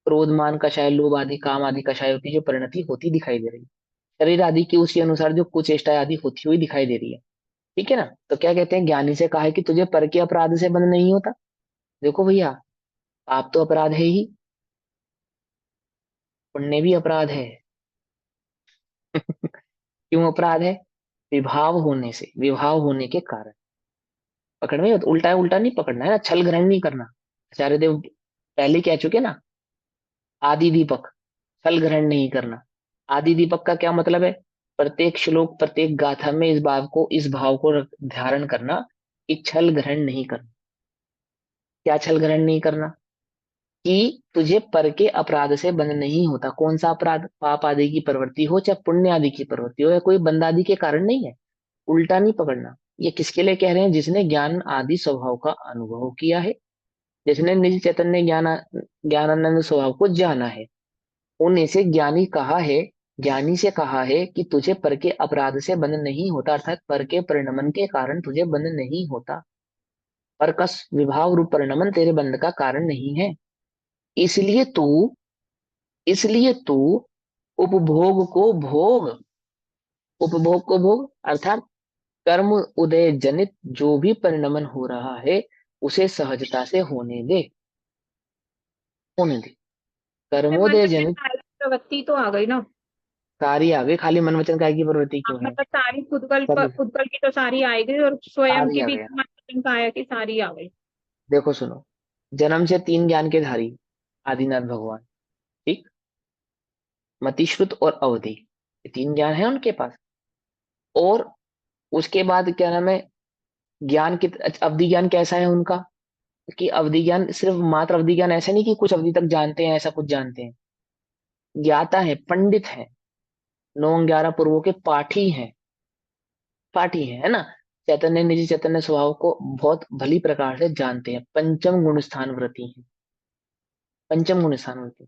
क्रोध मान कषाय लोभ आदि काम आदि कषायों की जो परिणति होती दिखाई दे रही है। शरीर आदि की उसी अनुसार जो कुचेष्टा आदि होती हुई दिखाई दे रही है। ठीक है ना? तो क्या कहते हैं? ज्ञानी से कहा है कि तुझे पर के अपराध से बंध नहीं होता। देखो भैया, पाप तो अपराध है ही, पुण्य भी अपराध है। क्यों अपराध है? विभाव होने से, विभाव होने के कारण। पकड़ में? उल्टा उल्टा नहीं पकड़ना है ना, छल ग्रहण नहीं करना। आचार्य देव पहले कह चुके ना, आदि दीपक, छल ग्रहण नहीं करना। आदि दीपक का क्या मतलब है? प्रत्येक श्लोक प्रत्येक गाथा में इस भाव को धारण करना कि छल ग्रहण नहीं करना। क्या छल ग्रहण नहीं करना? कि तुझे पर के अपराध से बंध नहीं होता। कौन सा अपराध? पाप आदि की प्रवृत्ति हो चाहे पुण्य आदि की प्रवृत्ति हो, या कोई बंध आदि के कारण नहीं है। उल्टा नहीं पकड़ना। ये किसके लिए कह रहे हैं? जिसने ज्ञान आदि स्वभाव का अनुभव किया है, जिसने निज चैतन्य ज्ञानानंद स्वभाव को जाना है, उन्हीं से ज्ञानी कहा है, ज्ञानी से कहा है कि तुझे पर के अपराध से बंध नहीं होता, अर्थात पर के परिणमन के कारण तुझे बंध नहीं होता। पर का विभाव रूप परिणमन तेरे बंध का कारण नहीं है। इसलिए तू इसलिए तू उपभोग को भोग, उपभोग को भोग अर्थात कर्म उदय जनित जो भी परिणमन हो रहा है उसे सहजता से होने दे, होने दे। में मन कर्मोदय वचन जनित काया की प्रवृत्ति तो आ गई ना। कार्य आगे, खाली मन वचन काय की प्रवृत्ति हाँ, क्यों है? मतलब सारी सब उद्गल की तो सारी आएगी और स्वयं कार्य की आ भी गया। मन वचन काया की सारी आ गई। देखो सुनो, जन्म से तीन ज्ञान के धारी आदिनाथ भगवान, ठीक, मतिश्रुत और अवधि, ये तीन ज्ञान है उनके पास। और उसके बाद क्या नाम है, ज्ञान के अवधि ज्ञान कैसा है उनका? कि अवधि ज्ञान सिर्फ मात्र अवधि ज्ञान ऐसा नहीं कि कुछ अवधि तक जानते हैं, ऐसा कुछ जानते हैं। ज्ञाता है, पंडित है, 9-11 पूर्वों के पाठी हैं, पाठी है ना। चैतन्य निजी चैतन्य स्वभाव को बहुत भली प्रकार से जानते हैं, पंचम गुण स्थान व्रती है, पंचम गुण स्थान व्रती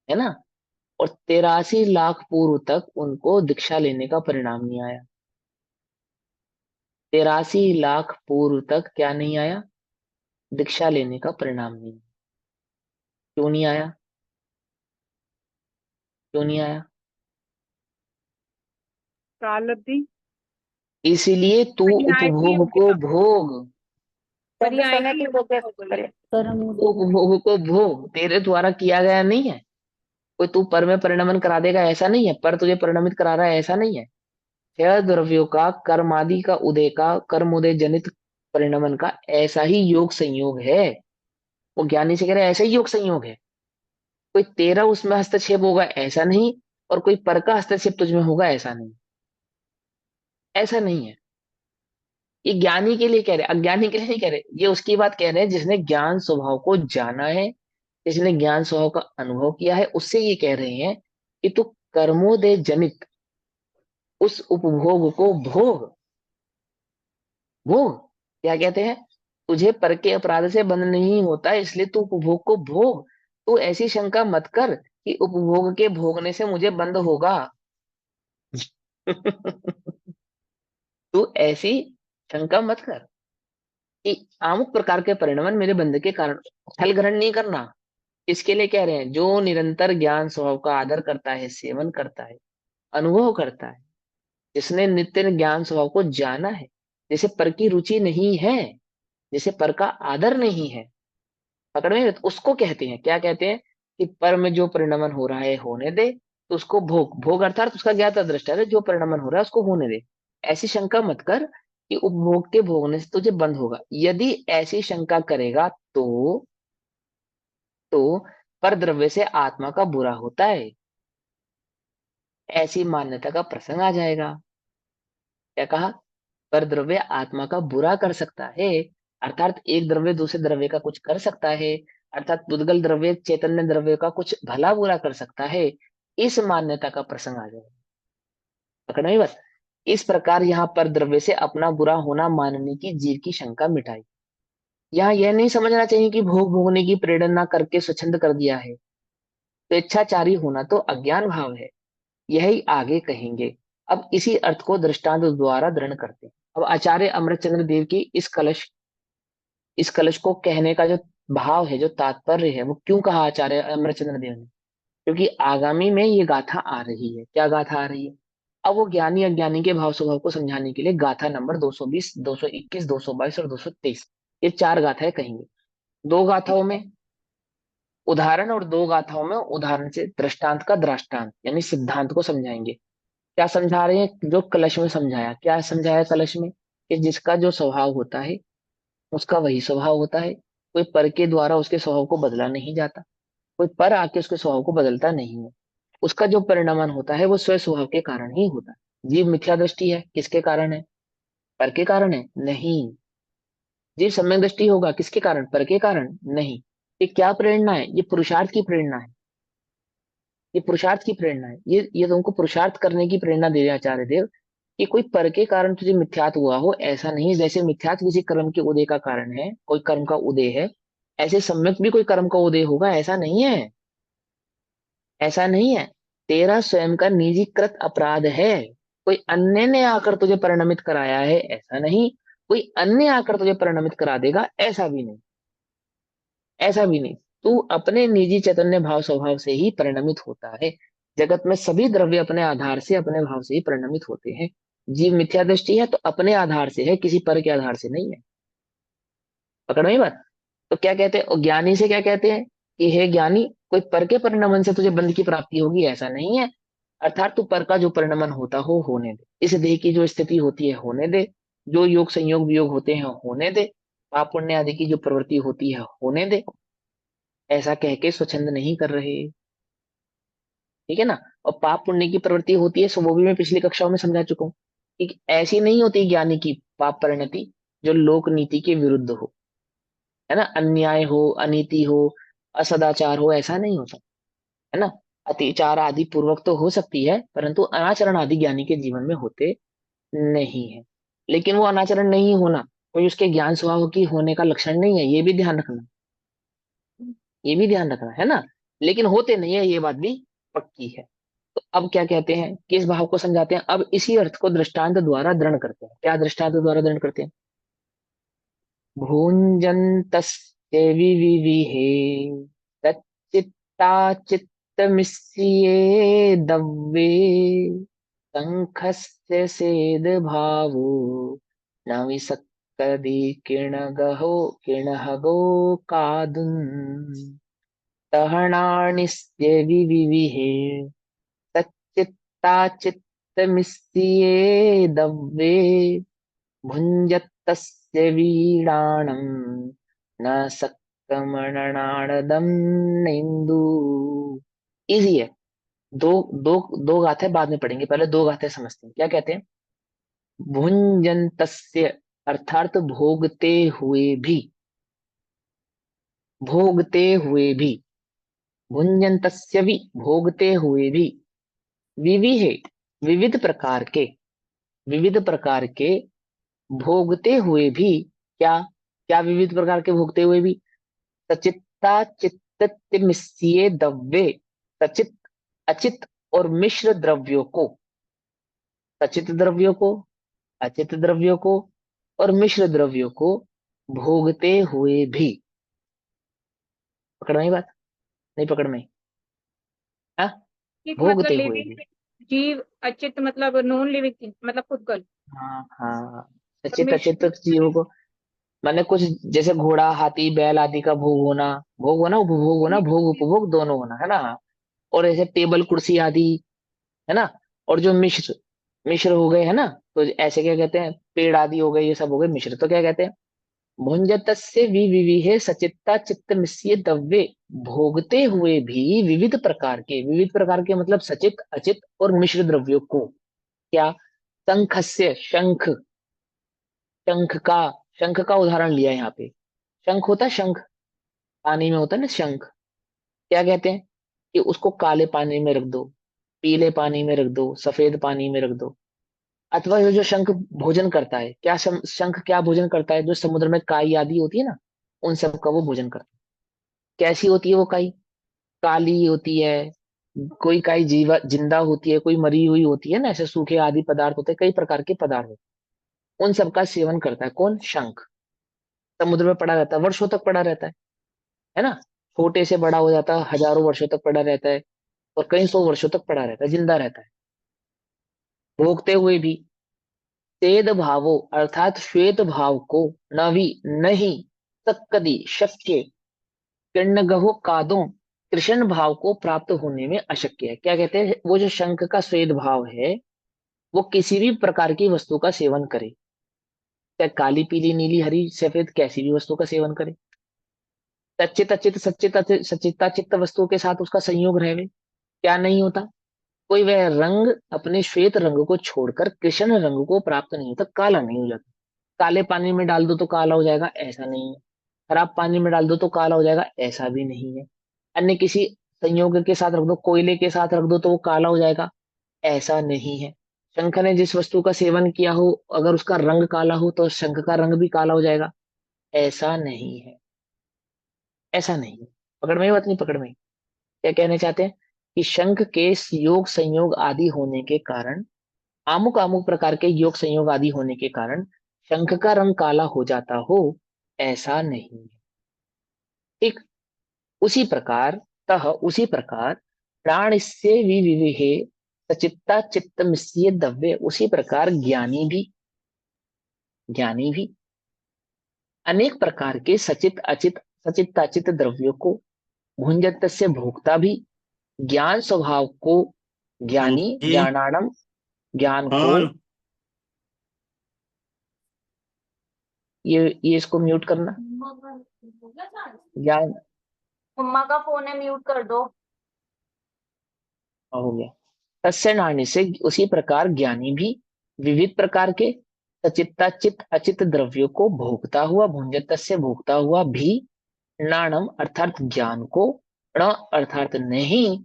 है ना। और 83 लाख पूर्व तक उनको दीक्षा लेने का परिणाम नहीं आया। 83 लाख पूर्व तक क्या नहीं आया? दीक्षा लेने का परिणाम नहीं। क्यों नहीं आया? क्यों नहीं आया? प्रारब्धि। इसलिए तू पर्याय की उपभोग को योग्यता। भोग। शब्द पर्याय समय की की वजह योग्यता हो से गई। करे, उपभोग को भोग तेरे द्वारा किया गया नहीं है। कोई तू पर में परिणमन करा देगा ऐसा नहीं है, पर तुझे परिणमित करा रहा है ऐसा नहीं है। छह द्रव्यों का कर्मादि का उदय का कर्म उदय जनित परिणमन का ऐसा ही योग संयोग है। वो ज्ञानी से कह रहे हैं ऐसा ही योग संयोग है। कोई तेरा उसमें हस्तक्षेप होगा ऐसा नहीं, और कोई पर का हस्तक्षेप तुझ में होगा ऐसा नहीं, ऐसा नहीं है। ये ज्ञानी के लिए कह रहे, अज्ञानी के लिए नहीं कह रहे। ये उसकी बात कह रहे हैं जिसने ज्ञान स्वभाव को जाना है, जिसने ज्ञान स्वभाव का अनुभव किया है, उससे ये कह रहे हैं कि तू कर्मोदय जनित उस उपभोग को भोग। भोग क्या कहते हैं? तुझे पर के अपराध से बंध नहीं होता, इसलिए तू उपभोग को भोग। तू ऐसी शंका मत कर कि उपभोग के भोगने से मुझे बंध होगा। तू ऐसी शंका मत कर कि अमुक प्रकार के परिणमन मेरे बंध के कारण। छल ग्रहण नहीं करना। इसके लिए कह रहे हैं जो निरंतर ज्ञान स्वभाव का आदर करता है, सेवन करता है, अनुभव करता है, जिसने नित्य ज्ञान स्वभाव को जाना है, जिसे पर की रुचि नहीं है, जिसे पर का आदर नहीं है, पकड़ में, तो उसको कहते हैं, क्या कहते हैं? कि पर में जो परिणमन हो रहा है होने दे, तो उसको भोग, भोग अर्थात उसका ज्ञाता दृष्टा है, जो परिणमन हो रहा है उसको होने दे। ऐसी शंका मत कर कि उपभोग के भोगने से तुझे बंद होगा। यदि ऐसी शंका करेगा तो पर द्रव्य से आत्मा का बुरा होता है, ऐसी मान्यता का प्रसंग आ जाएगा। क्या कहा? पर द्रव्य आत्मा का बुरा कर सकता है, अर्थात एक द्रव्य दूसरे द्रव्य का कुछ कर सकता है, अर्थात पुद्गल द्रव्य चैतन्य द्रव्य का कुछ भला बुरा कर सकता है। इस मान्यता का प्रसंग आ जाएगा। पकड़ में बस। इस प्रकार यहाँ पर द्रव्य से अपना बुरा होना मानने की जीव की शंका मिटाई। यहाँ यह नहीं समझना चाहिए कि भोग भोगने की प्रेरणा करके स्वच्छंद कर दिया है, तो इच्छाचारी होना तो अज्ञान भाव है। यही आगे कहेंगे। अब इसी अर्थ को दृष्टांत द्वारा दृढ़ करते हैं। अब आचार्य अमृतचंद्र देव की इस कलश को कहने का जो भाव है, जो तात्पर्य है, वो क्यों कहा आचार्य अमृतचंद्र देव ने? क्योंकि आगामी में ये गाथा आ रही है। क्या गाथा आ रही है? अब वो ज्ञानी अज्ञानी के भाव स्वभाव को समझाने के लिए गाथा नंबर 220, 221, 222 और 223, ये चार गाथाएं कहेंगे। दो गाथाओं में उदाहरण और दो गाथाओं में उदाहरण से दृष्टांत का दृष्टांत यानी सिद्धांत को समझाएंगे। क्या समझा रहे हैं? जो कलश में समझाया, क्या समझाया कलश में? कि जिसका जो स्वभाव होता है उसका वही स्वभाव होता है। कोई पर के द्वारा उसके स्वभाव को बदला नहीं जाता, कोई पर आके उसके स्वभाव को बदलता नहीं है। उसका जो परिणमन होता है वो स्वयं स्वभाव के कारण ही होता है। जीव मिथ्या दृष्टि है, किसके कारण है? पर के कारण है? नहीं। जीव सम्यक दृष्टि होगा, किसके कारण? पर के कारण? नहीं। ये क्या प्रेरणा है? ये पुरुषार्थ की प्रेरणा है। ये पुरुषार्थ की प्रेरणा है। ये तुमको पुरुषार्थ करने की प्रेरणा दे रहे हैं आचार्य देव, कि कोई पर के कारण तुझे मिथ्यात्व हुआ हो, ऐसा नहीं है। जैसे मिथ्यात्व किसी कर्म के उदय का कारण है, कोई कर्म का उदय है, ऐसे सम्यक भी कोई कर्म का उदय होगा, ऐसा नहीं है। ऐसा नहीं है। तेरा स्वयं का निजीकृत अपराध है। कोई अन्य ने आकर तुझे परिणमित कराया है, ऐसा नहीं। कोई अन्य आकर तुझे परिणमित करा देगा, ऐसा भी नहीं। ऐसा भी नहीं। तू अपने निजी चैतन्य भाव स्वभाव से ही परिणमित होता है। जगत में सभी द्रव्य अपने आधार से, अपने भाव से ही परिणमित होते हैं। जीव मिथ्या दृष्टि है तो अपने आधार से है, किसी पर के आधार से नहीं है। पकड़ में बात। तो क्या कहते हैं, और ज्ञानी से क्या कहते हैं कि हे ज्ञानी, कोई पर के परिणमन से तुझे बंध की प्राप्ति होगी, ऐसा नहीं है। अर्थात तू पर का जो परिणमन होता हो होने दे, इस देह की जो स्थिति होती है होने दे, जो योग संयोग वियोग होते हैं होने दे, पाप पुण्य आदि की जो प्रवृत्ति होती है होने दे। ऐसा कह के स्वच्छंद नहीं कर रहे। ठीक है ना। और पाप पुण्य की प्रवृत्ति होती है, सो वो भी मैं पिछली कक्षाओं में समझा चुका हूँ कि ऐसी नहीं होती ज्ञानी की पाप परिणति जो लोक नीति के विरुद्ध हो, है ना। अन्याय हो, अनीति हो, असदाचार हो, ऐसा नहीं होता, है ना। अतिचार आदि पूर्वक तो हो सकती है, परंतु अनाचरण आदि ज्ञानी के जीवन में होते नहीं है। लेकिन वो अनाचरण नहीं होना कोई उसके ज्ञान स्वभाव की होने का लक्षण नहीं है, ये भी ध्यान रखना। ये भी ध्यान रखना, है ना। लेकिन होते नहीं है, ये बात भी पक्की है। तो अब क्या कहते हैं, किस भाव को समझाते हैं? अब इसी अर्थ को दृष्टांत द्वारा दृढ़ करते हैं। क्या दृष्टांत द्वारा दृढ़ करते हैं? भुञ्जन्तस्य विविहे तच्चित्ता चित्तमिस्येदव्ये शङ्खस्य सेदभावो न विसक्तति किणगो कादुन् तहणानिस्य विविहे तच्चित्ता चित्तमिस्येदव्ये भुञ्जतस्य वीणानं न सक्कमणनाडदं नेन्दु। इजी है। दो दो दो गाथे बाद में पढ़ेंगे, पहले दो गाथे समझते हैं। क्या कहते हैं? भुञ्जन्तस्य अर्थात भोगते हुए भी, भोगते हुए भी, भुञ्जन्तस्य भी भोगते हुए भी, विविहे विविध प्रकार के, विविध प्रकार के भोगते हुए भी, क्या? क्या विविध प्रकार के भोगते हुए भी? सचित्ता चित्त मिस्सिए द्रव्य, सचित अचित और मिश्र द्रव्यों को, सचित द्रव्यों को, अचित द्रव्यों को और मिश्र द्रव्यों को भोगते हुए भी। पकड़ में आई बात? नहीं पकड़ में आई? हाँ। एक मतलब भोगते हुए लिविंग भी। जीव, अचित मतलब नॉन लिविंग मतलब खुदगल। हाँ हाँ। और सचित अचित मिश्र चीजों को, मैंने कुछ, जैसे घोड़ा हाथी बैल आदि का भोग होना, भोग होना उपभोग होना, भोग उपभोग दोनों होना, है ना। और ऐसे टेबल कुर्सी आदि, है ना। और जो मिश्र, मिश्र हो गए, है ना। तो ऐसे क्या कहते हैं, पेड़ आदि हो गए, ये सब हो गए मिश्र, तो क्या कहते हैं? भुंजतस्य विविहे सचित्ता चित्त मिश्य द्रव्ये, भोगते हुए भी विविध प्रकार के, विविध प्रकार के मतलब सचित अचित और मिश्र द्रव्यों को। क्या? शंखस्य, शंख, शंख का, शंख का उदाहरण लिया यहाँ पे। शंख होता है, शंख पानी में होता है ना शंख। क्या कहते हैं कि उसको काले पानी में रख दो, पीले पानी में रख दो, सफेद पानी में रख दो। अथवा ये जो शंख भोजन करता है, क्या शंख क्या भोजन करता है? जो समुद्र में काई आदि होती है ना, उन सब का वो भोजन करता है। कैसी होती है वो काई? काली होती है। कोई काई जीवा जिंदा होती है, कोई मरी हुई होती है ना, ऐसे सूखे आदि पदार्थ होते हैं, कई प्रकार के पदार्थ होते हैं। उन सब का सेवन करता है कौन? शंख। समुद्र में पड़ा रहता है, वर्षों तक पड़ा रहता है ना। छोटे से बड़ा हो जाता है, हजारों वर्षों तक पड़ा रहता है, और कई सौ वर्षों तक पड़ा रहता है, जिंदा रहता है। भोगते हुए भी तेद भावो अर्थात श्वेत भाव को, नवी नहीं, तक्कदी शक्य, किण्णगहो कादो, कृष्ण भाव को प्राप्त होने में अशक्य है। क्या कहते हैं? वो जो शंख का श्वेत भाव है, वो किसी भी प्रकार की वस्तु का सेवन करे, चाहे काली पीली नीली हरी सफेद, कैसी भी वस्तु का सेवन करे, सच्चित अचित सच्चित सच्चिता चित्त वस्तुओं के साथ उसका संयोग रहे, क्या नहीं होता? कोई वह रंग अपने श्वेत रंग को छोड़कर कृष्ण रंग को प्राप्त नहीं होता, काला नहीं हो जाता। काले पानी में डाल दो तो काला हो जाएगा, ऐसा नहीं है। खराब पानी में डाल दो तो काला हो जाएगा, ऐसा भी नहीं है। अन्य किसी संयोग के साथ रख दो, कोयले के साथ रख दो तो वो काला हो जाएगा, ऐसा नहीं है। शंख ने जिस वस्तु का सेवन किया हो, अगर उसका रंग काला हो तो शंख का रंग भी काला हो जाएगा, ऐसा नहीं है। ऐसा नहीं है। पकड़ में बात नहीं, पकड़ में। क्या कहने चाहते हैं कि शंख के योग संयोग आदि होने के कारण, अमुक अमुक प्रकार के योग संयोग आदि होने के कारण शंख का रंग काला हो जाता हो, ऐसा नहीं है। ठीक उसी प्रकार प्राण से विविहे सचित्ता चित्तमस्य दव्य, उसी प्रकार ज्ञानी भी अनेक प्रकार के सचित द्रव्यों को भुंजत से भोगता भी, ज्ञान स्वभाव को, ज्ञानी जी। ज्ञानाणम, ज्ञान को, हाँ। ये इसको म्यूट करना। ज्ञान मम्मा का फोन है, म्यूट कर दो। हो गया। तस्य नानी से, उसी प्रकार ज्ञानी भी विविध प्रकार के सचित्ता चित अचित द्रव्यों को भोगता हुआ, भुंजत से भोगता हुआ भी, नाणम अर्थात ज्ञान को, ण अर्थात नहीं,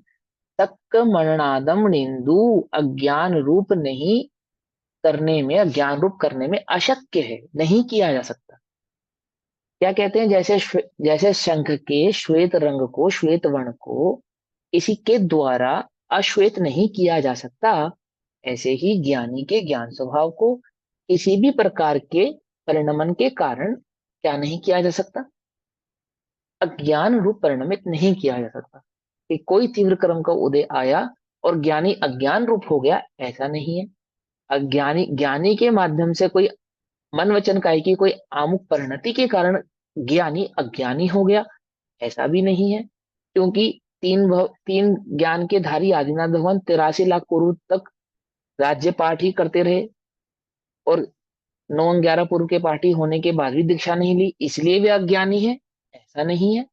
तक मरणादम निंदु, अज्ञान रूप नहीं करने में, अज्ञान रूप करने में अशक्य है, नहीं किया जा सकता। क्या कहते हैं, जैसे शंख के श्वेत रंग को, श्वेत वर्ण को किसी के द्वारा अश्वेत नहीं किया जा सकता, ऐसे ही ज्ञानी के ज्ञान स्वभाव को किसी भी प्रकार के परिणमन के कारण क्या नहीं किया जा सकता, अज्ञान रूप परिणमित नहीं किया जा सकता। कि कोई तीव्र कर्म का उदय आया और ज्ञानी अज्ञान रूप हो गया, ऐसा नहीं है। अज्ञानी ज्ञानी के माध्यम से कोई मन वचन काय की कोई आमुक परिणति के कारण ज्ञानी अज्ञानी हो गया, ऐसा भी नहीं है। क्योंकि तीन ज्ञान के धारी आदिनाथ भगवान 83 लाख पूर्व तक राज्य पाठ ही करते रहे, और 9-11 पूर्व के पाठी होने के बाद भी दीक्षा नहीं ली, इसलिए वे अज्ञानी है, ऐसा नहीं है।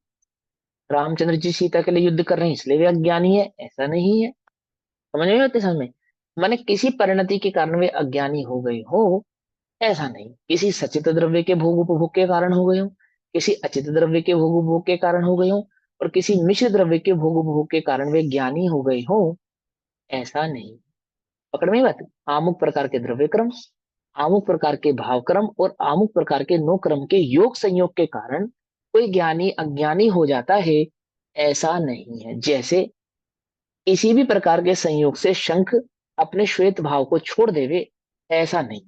रामचंद्र जी सीता के लिए युद्ध कर रहे हैं, इसलिए वे अज्ञानी है, ऐसा नहीं है। समझ में आते समय, माने किसी परिणति के कारण वे अज्ञानी हो गए हो, ऐसा नहीं। किसी सचित द्रव्य के भोग उपभोग के कारण हो गए हो, किसी अचित द्रव्य के भोग उपभोग के कारण हो गए हो, और किसी मिश्र द्रव्य के भोग उपभोग के कारण वे ज्ञानी हो गए हो, ऐसा नहीं। पकड़ में बात। आमुक प्रकार के द्रव्य क्रम, आमुक प्रकार के भाव क्रम और आमुक प्रकार के नो क्रम के योग संयोग के कारण कोई ज्ञानी अज्ञानी हो जाता है, ऐसा नहीं है। जैसे किसी भी प्रकार के संयोग से शंख अपने श्वेत भाव को छोड़ देवे, ऐसा नहीं।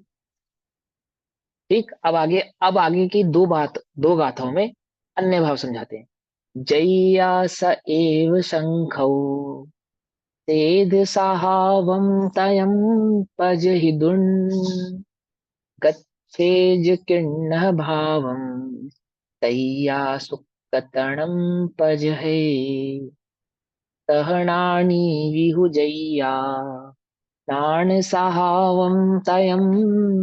ठीक, अब आगे की दो गाथाओं में अन्य भाव समझाते हैं। जय्या स एव शंखौ तेद साहावं तयं पजहि दुन्, गच्छेज किन्नः भावं तय्या सुकतणं पजहे, तहनानि विहुजय्या नान साहावं तयं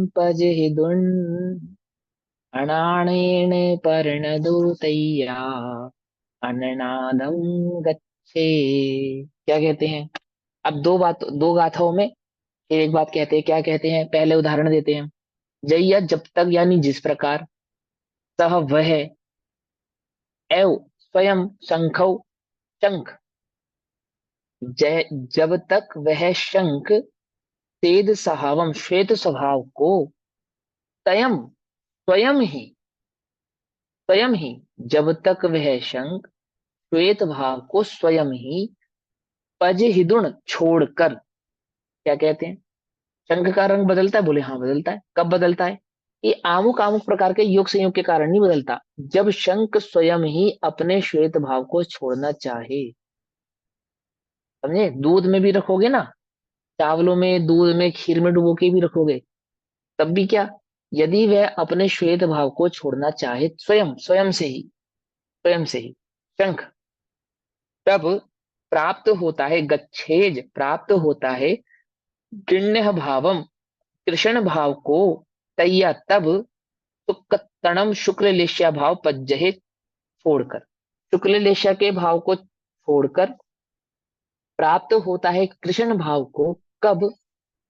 पजहि दुन्, अनाणेन पर्णदोतय्या अननादं गच्छे। क्या कहते हैं, अब दो गाथाओं में फिर एक बात कहते हैं। क्या कहते हैं, पहले उदाहरण देते हैं। जय जब तक, यानी जिस प्रकार, सह वह, एव स्वयं, शंखौ शंख, जय जब तक वह शंख, तेज सहावम श्वेत स्वभाव को, तयम स्वयं ही, स्वयं ही, जब तक वह शंख श्वेत भाव को स्वयं ही, पज हिदुण छोड़कर। क्या कहते हैं, शंख का रंग बदलता है, बोले हाँ बदलता है। कब बदलता है, ये आमुक आमुक प्रकार के योग संयोग के कारण नहीं बदलता, जब शंख स्वयं ही अपने श्वेत भाव को छोड़ना चाहे। समझे, दूध में भी रखोगे ना, चावलों में, दूध में, खीर में डुबो के भी रखोगे, तब भी क्या, यदि वह अपने श्वेत भाव को छोड़ना चाहे स्वयं, स्वयं से ही शंख, तब प्राप्त होता है, गच्छेज प्राप्त होता है, गृण्य भावम कृष्ण भाव को, तैया तब, सुकतणम शुक्ल लेश्या भाव पज्जहे छोड़कर, शुक्ल लेश्या के भाव को छोड़कर, प्राप्त होता है कृष्ण भाव को कब?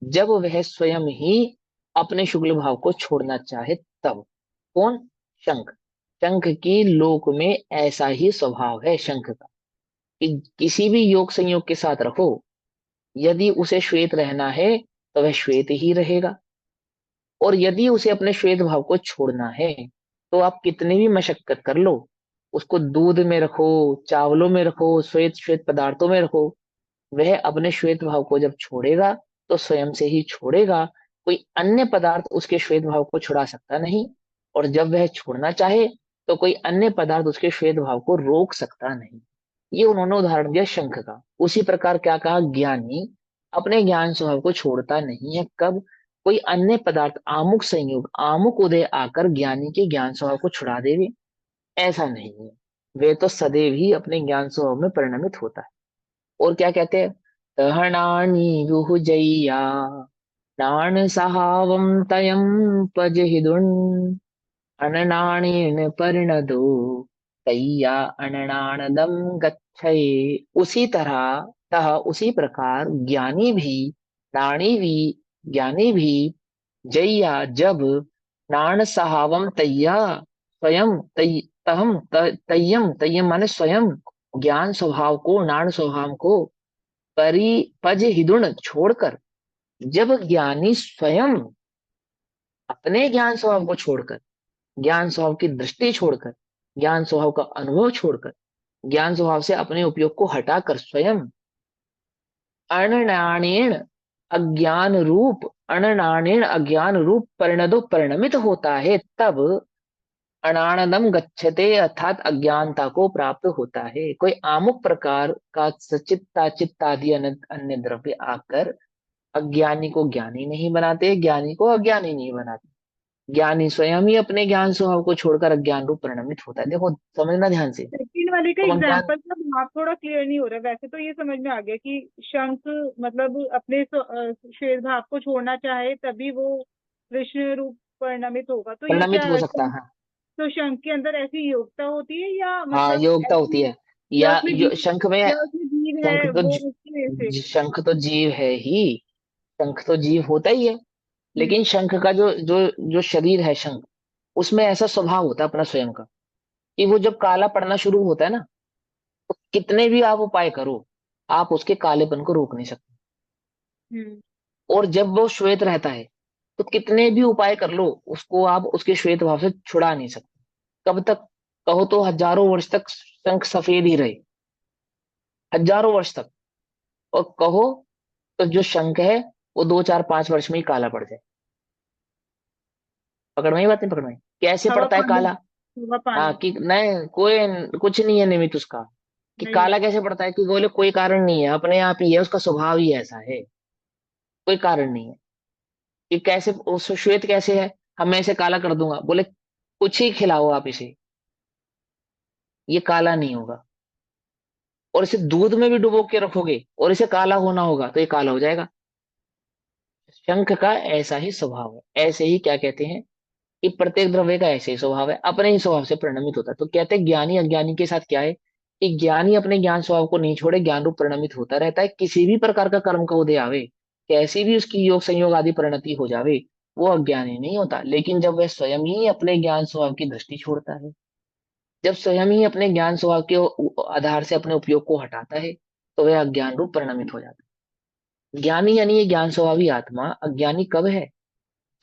जब वह स्वयं ही अपने शुक्ल भाव को छोड़ना चाहे तब। कौन? शंख। शंख की लोक में ऐसा ही स्वभाव है शंख का, कि किसी भी योग संयोग के साथ रखो, यदि उसे श्वेत रहना है तो वह श्वेत ही रहेगा, और यदि उसे अपने श्वेत भाव को छोड़ना है तो आप कितनी भी मशक्कत कर लो, उसको दूध में रखो, चावलों में रखो, श्वेत श्वेत पदार्थों में रखो, वह अपने श्वेत भाव को जब छोड़ेगा तो स्वयं से ही छोड़ेगा। कोई अन्य पदार्थ उसके श्वेत भाव को छुड़ा सकता नहीं, और जब वह छोड़ना चाहे तो कोई अन्य पदार्थ उसके श्वेत भाव को रोक सकता नहीं। ये उन्होंने उदाहरण दिया शंख का। उसी प्रकार क्या कहा, ज्ञानी अपने ज्ञान स्वभाव को छोड़ता नहीं है कब? कोई अन्य पदार्थ आमुक संयोग आमुक उदय आकर ज्ञानी के ज्ञान स्वभाव को छुड़ा देवे, ऐसा नहीं है। वे तो सदैव ही अपने ज्ञान स्वभाव में परिणमित होता है। और क्या कहते हैं, तहनानी रुहुजैया नान सहावम तयम पजहिदुन अननाणेन परिणदो तैया अननानदम गच्छये। उसी तरह, उसी प्रकार ज्ञानी भी, नाणी भी, ज्ञानी भी, जैया जब, नाण सहावम तैया स्वयं तय्यम तय्यम माने स्वयं ज्ञान स्वभाव को, नाण स्वभाव को परिपज हिदुण छोड़कर, जब ज्ञानी स्वयं अपने ज्ञान स्वभाव को छोड़कर, ज्ञान स्वभाव की दृष्टि छोड़कर, ज्ञान स्वभाव का अनुभव छोड़कर, ज्ञान स्वभाव से अपने उपयोग को हटाकर स्वयं अननाणेन अननाणेन अज्ञान रूप परिणदो परिणमित होता है, तब अनानदम गच्छते अर्थात अज्ञानता को प्राप्त होता है। कोई आमुक प्रकार का सचित्ता चित्तादि अन्य द्रव्य आकर अज्ञानी को ज्ञानी नहीं बनाते, ज्ञानी को अज्ञानी नहीं बनाते। ज्ञानी स्वयं ही अपने ज्ञान स्वभाव को छोड़कर अज्ञान रूप परिणमित होता है। देखो, समझना ध्यान से। सेकंड वाले का तुम अज्ञान, एग्जाम्पल का भाव थोड़ा क्लियर नहीं हो रहा। वैसे तो ये समझ में आ गया कि शंख मतलब अपने शेर भाव को छोड़ना चाहे तभी वो कृष्ण रूप परिणमित होगा। तो ये परिणमित क्या हो है, सकता है। तो शंख के अंदर ऐसी योग्यता होती है या हाँ, मतलब योग्यता होती ऐसी, है। या शंख में, या उसमें जीव शंख है तो वो उसकी वजह से? शंख तो जीव है ही, शंख तो जीव होता ही है। हम्म। लेकिन शंख का जो जो जो शरीर है शंख, उसमें ऐसा स्वभाव होता है अपना स्वयं का, कि वो जब काला पड़ना शुरू होता है ना, तो कितने भी आप उपाय करो, आप उसके कालेपन को रोक नहीं सकते। हम्म। और जब वो श्वेत रहता है, तो कितने भी उपाय कर लो, उसको आप उसके श्वेत भाव से छुड़ा नहीं सकते। कब तक? कहो तो हजारों वर्ष तक शंख सफेद ही रहे, हजारों वर्ष तक। और कहो तो जो शंख है वो 2 4 5 वर्ष में ही काला पड़ जाए। पकड़ में ही बात नहीं, पकड़ में कैसे हवा पड़ता है पानी, काला? हवा हाँ, पानी। कि नहीं कोई कुछ नहीं है निमित्त उसका, कि नहीं काला है। कैसे पड़ता है, कि बोले कोई कारण नहीं है, अपने आप ही है, उसका स्वभाव ही ऐसा है, कोई कारण नहीं है। कि कैसे उस श्वेत कैसे है, हम मैं इसे काला कर दूंगा, बोले कुछ ही खिलाओ आप इसे, ये काला नहीं होगा। और इसे दूध में भी डुबो के रखोगे और इसे काला होना होगा तो ये काला हो जाएगा। शंख का ऐसा ही स्वभाव है। ऐसे ही क्या कहते हैं, कि प्रत्येक द्रव्य का ऐसे ही स्वभाव है, अपने ही स्वभाव से परिणमित होता है। तो कहते हैं ज्ञानी अज्ञानी के साथ क्या है, कि ज्ञानी अपने ज्ञान स्वभाव को नहीं छोड़े, ज्ञान रूप परिणमित होता रहता है। किसी भी प्रकार का कर्म का उदय आवे, कैसी भी उसकी योग संयोग आदि परिणति हो जावे, वो अज्ञानी नहीं होता। लेकिन जब वह स्वयं ही अपने ज्ञान स्वभाव की दृष्टि छोड़ता है, जब स्वयं ही अपने ज्ञान स्वभाव के आधार से अपने उपयोग को हटाता है, तो वह अज्ञान रूप परिणमित हो जाता है। ज्ञानी यानी ये ज्ञान स्वभावी आत्मा अज्ञानी कब है?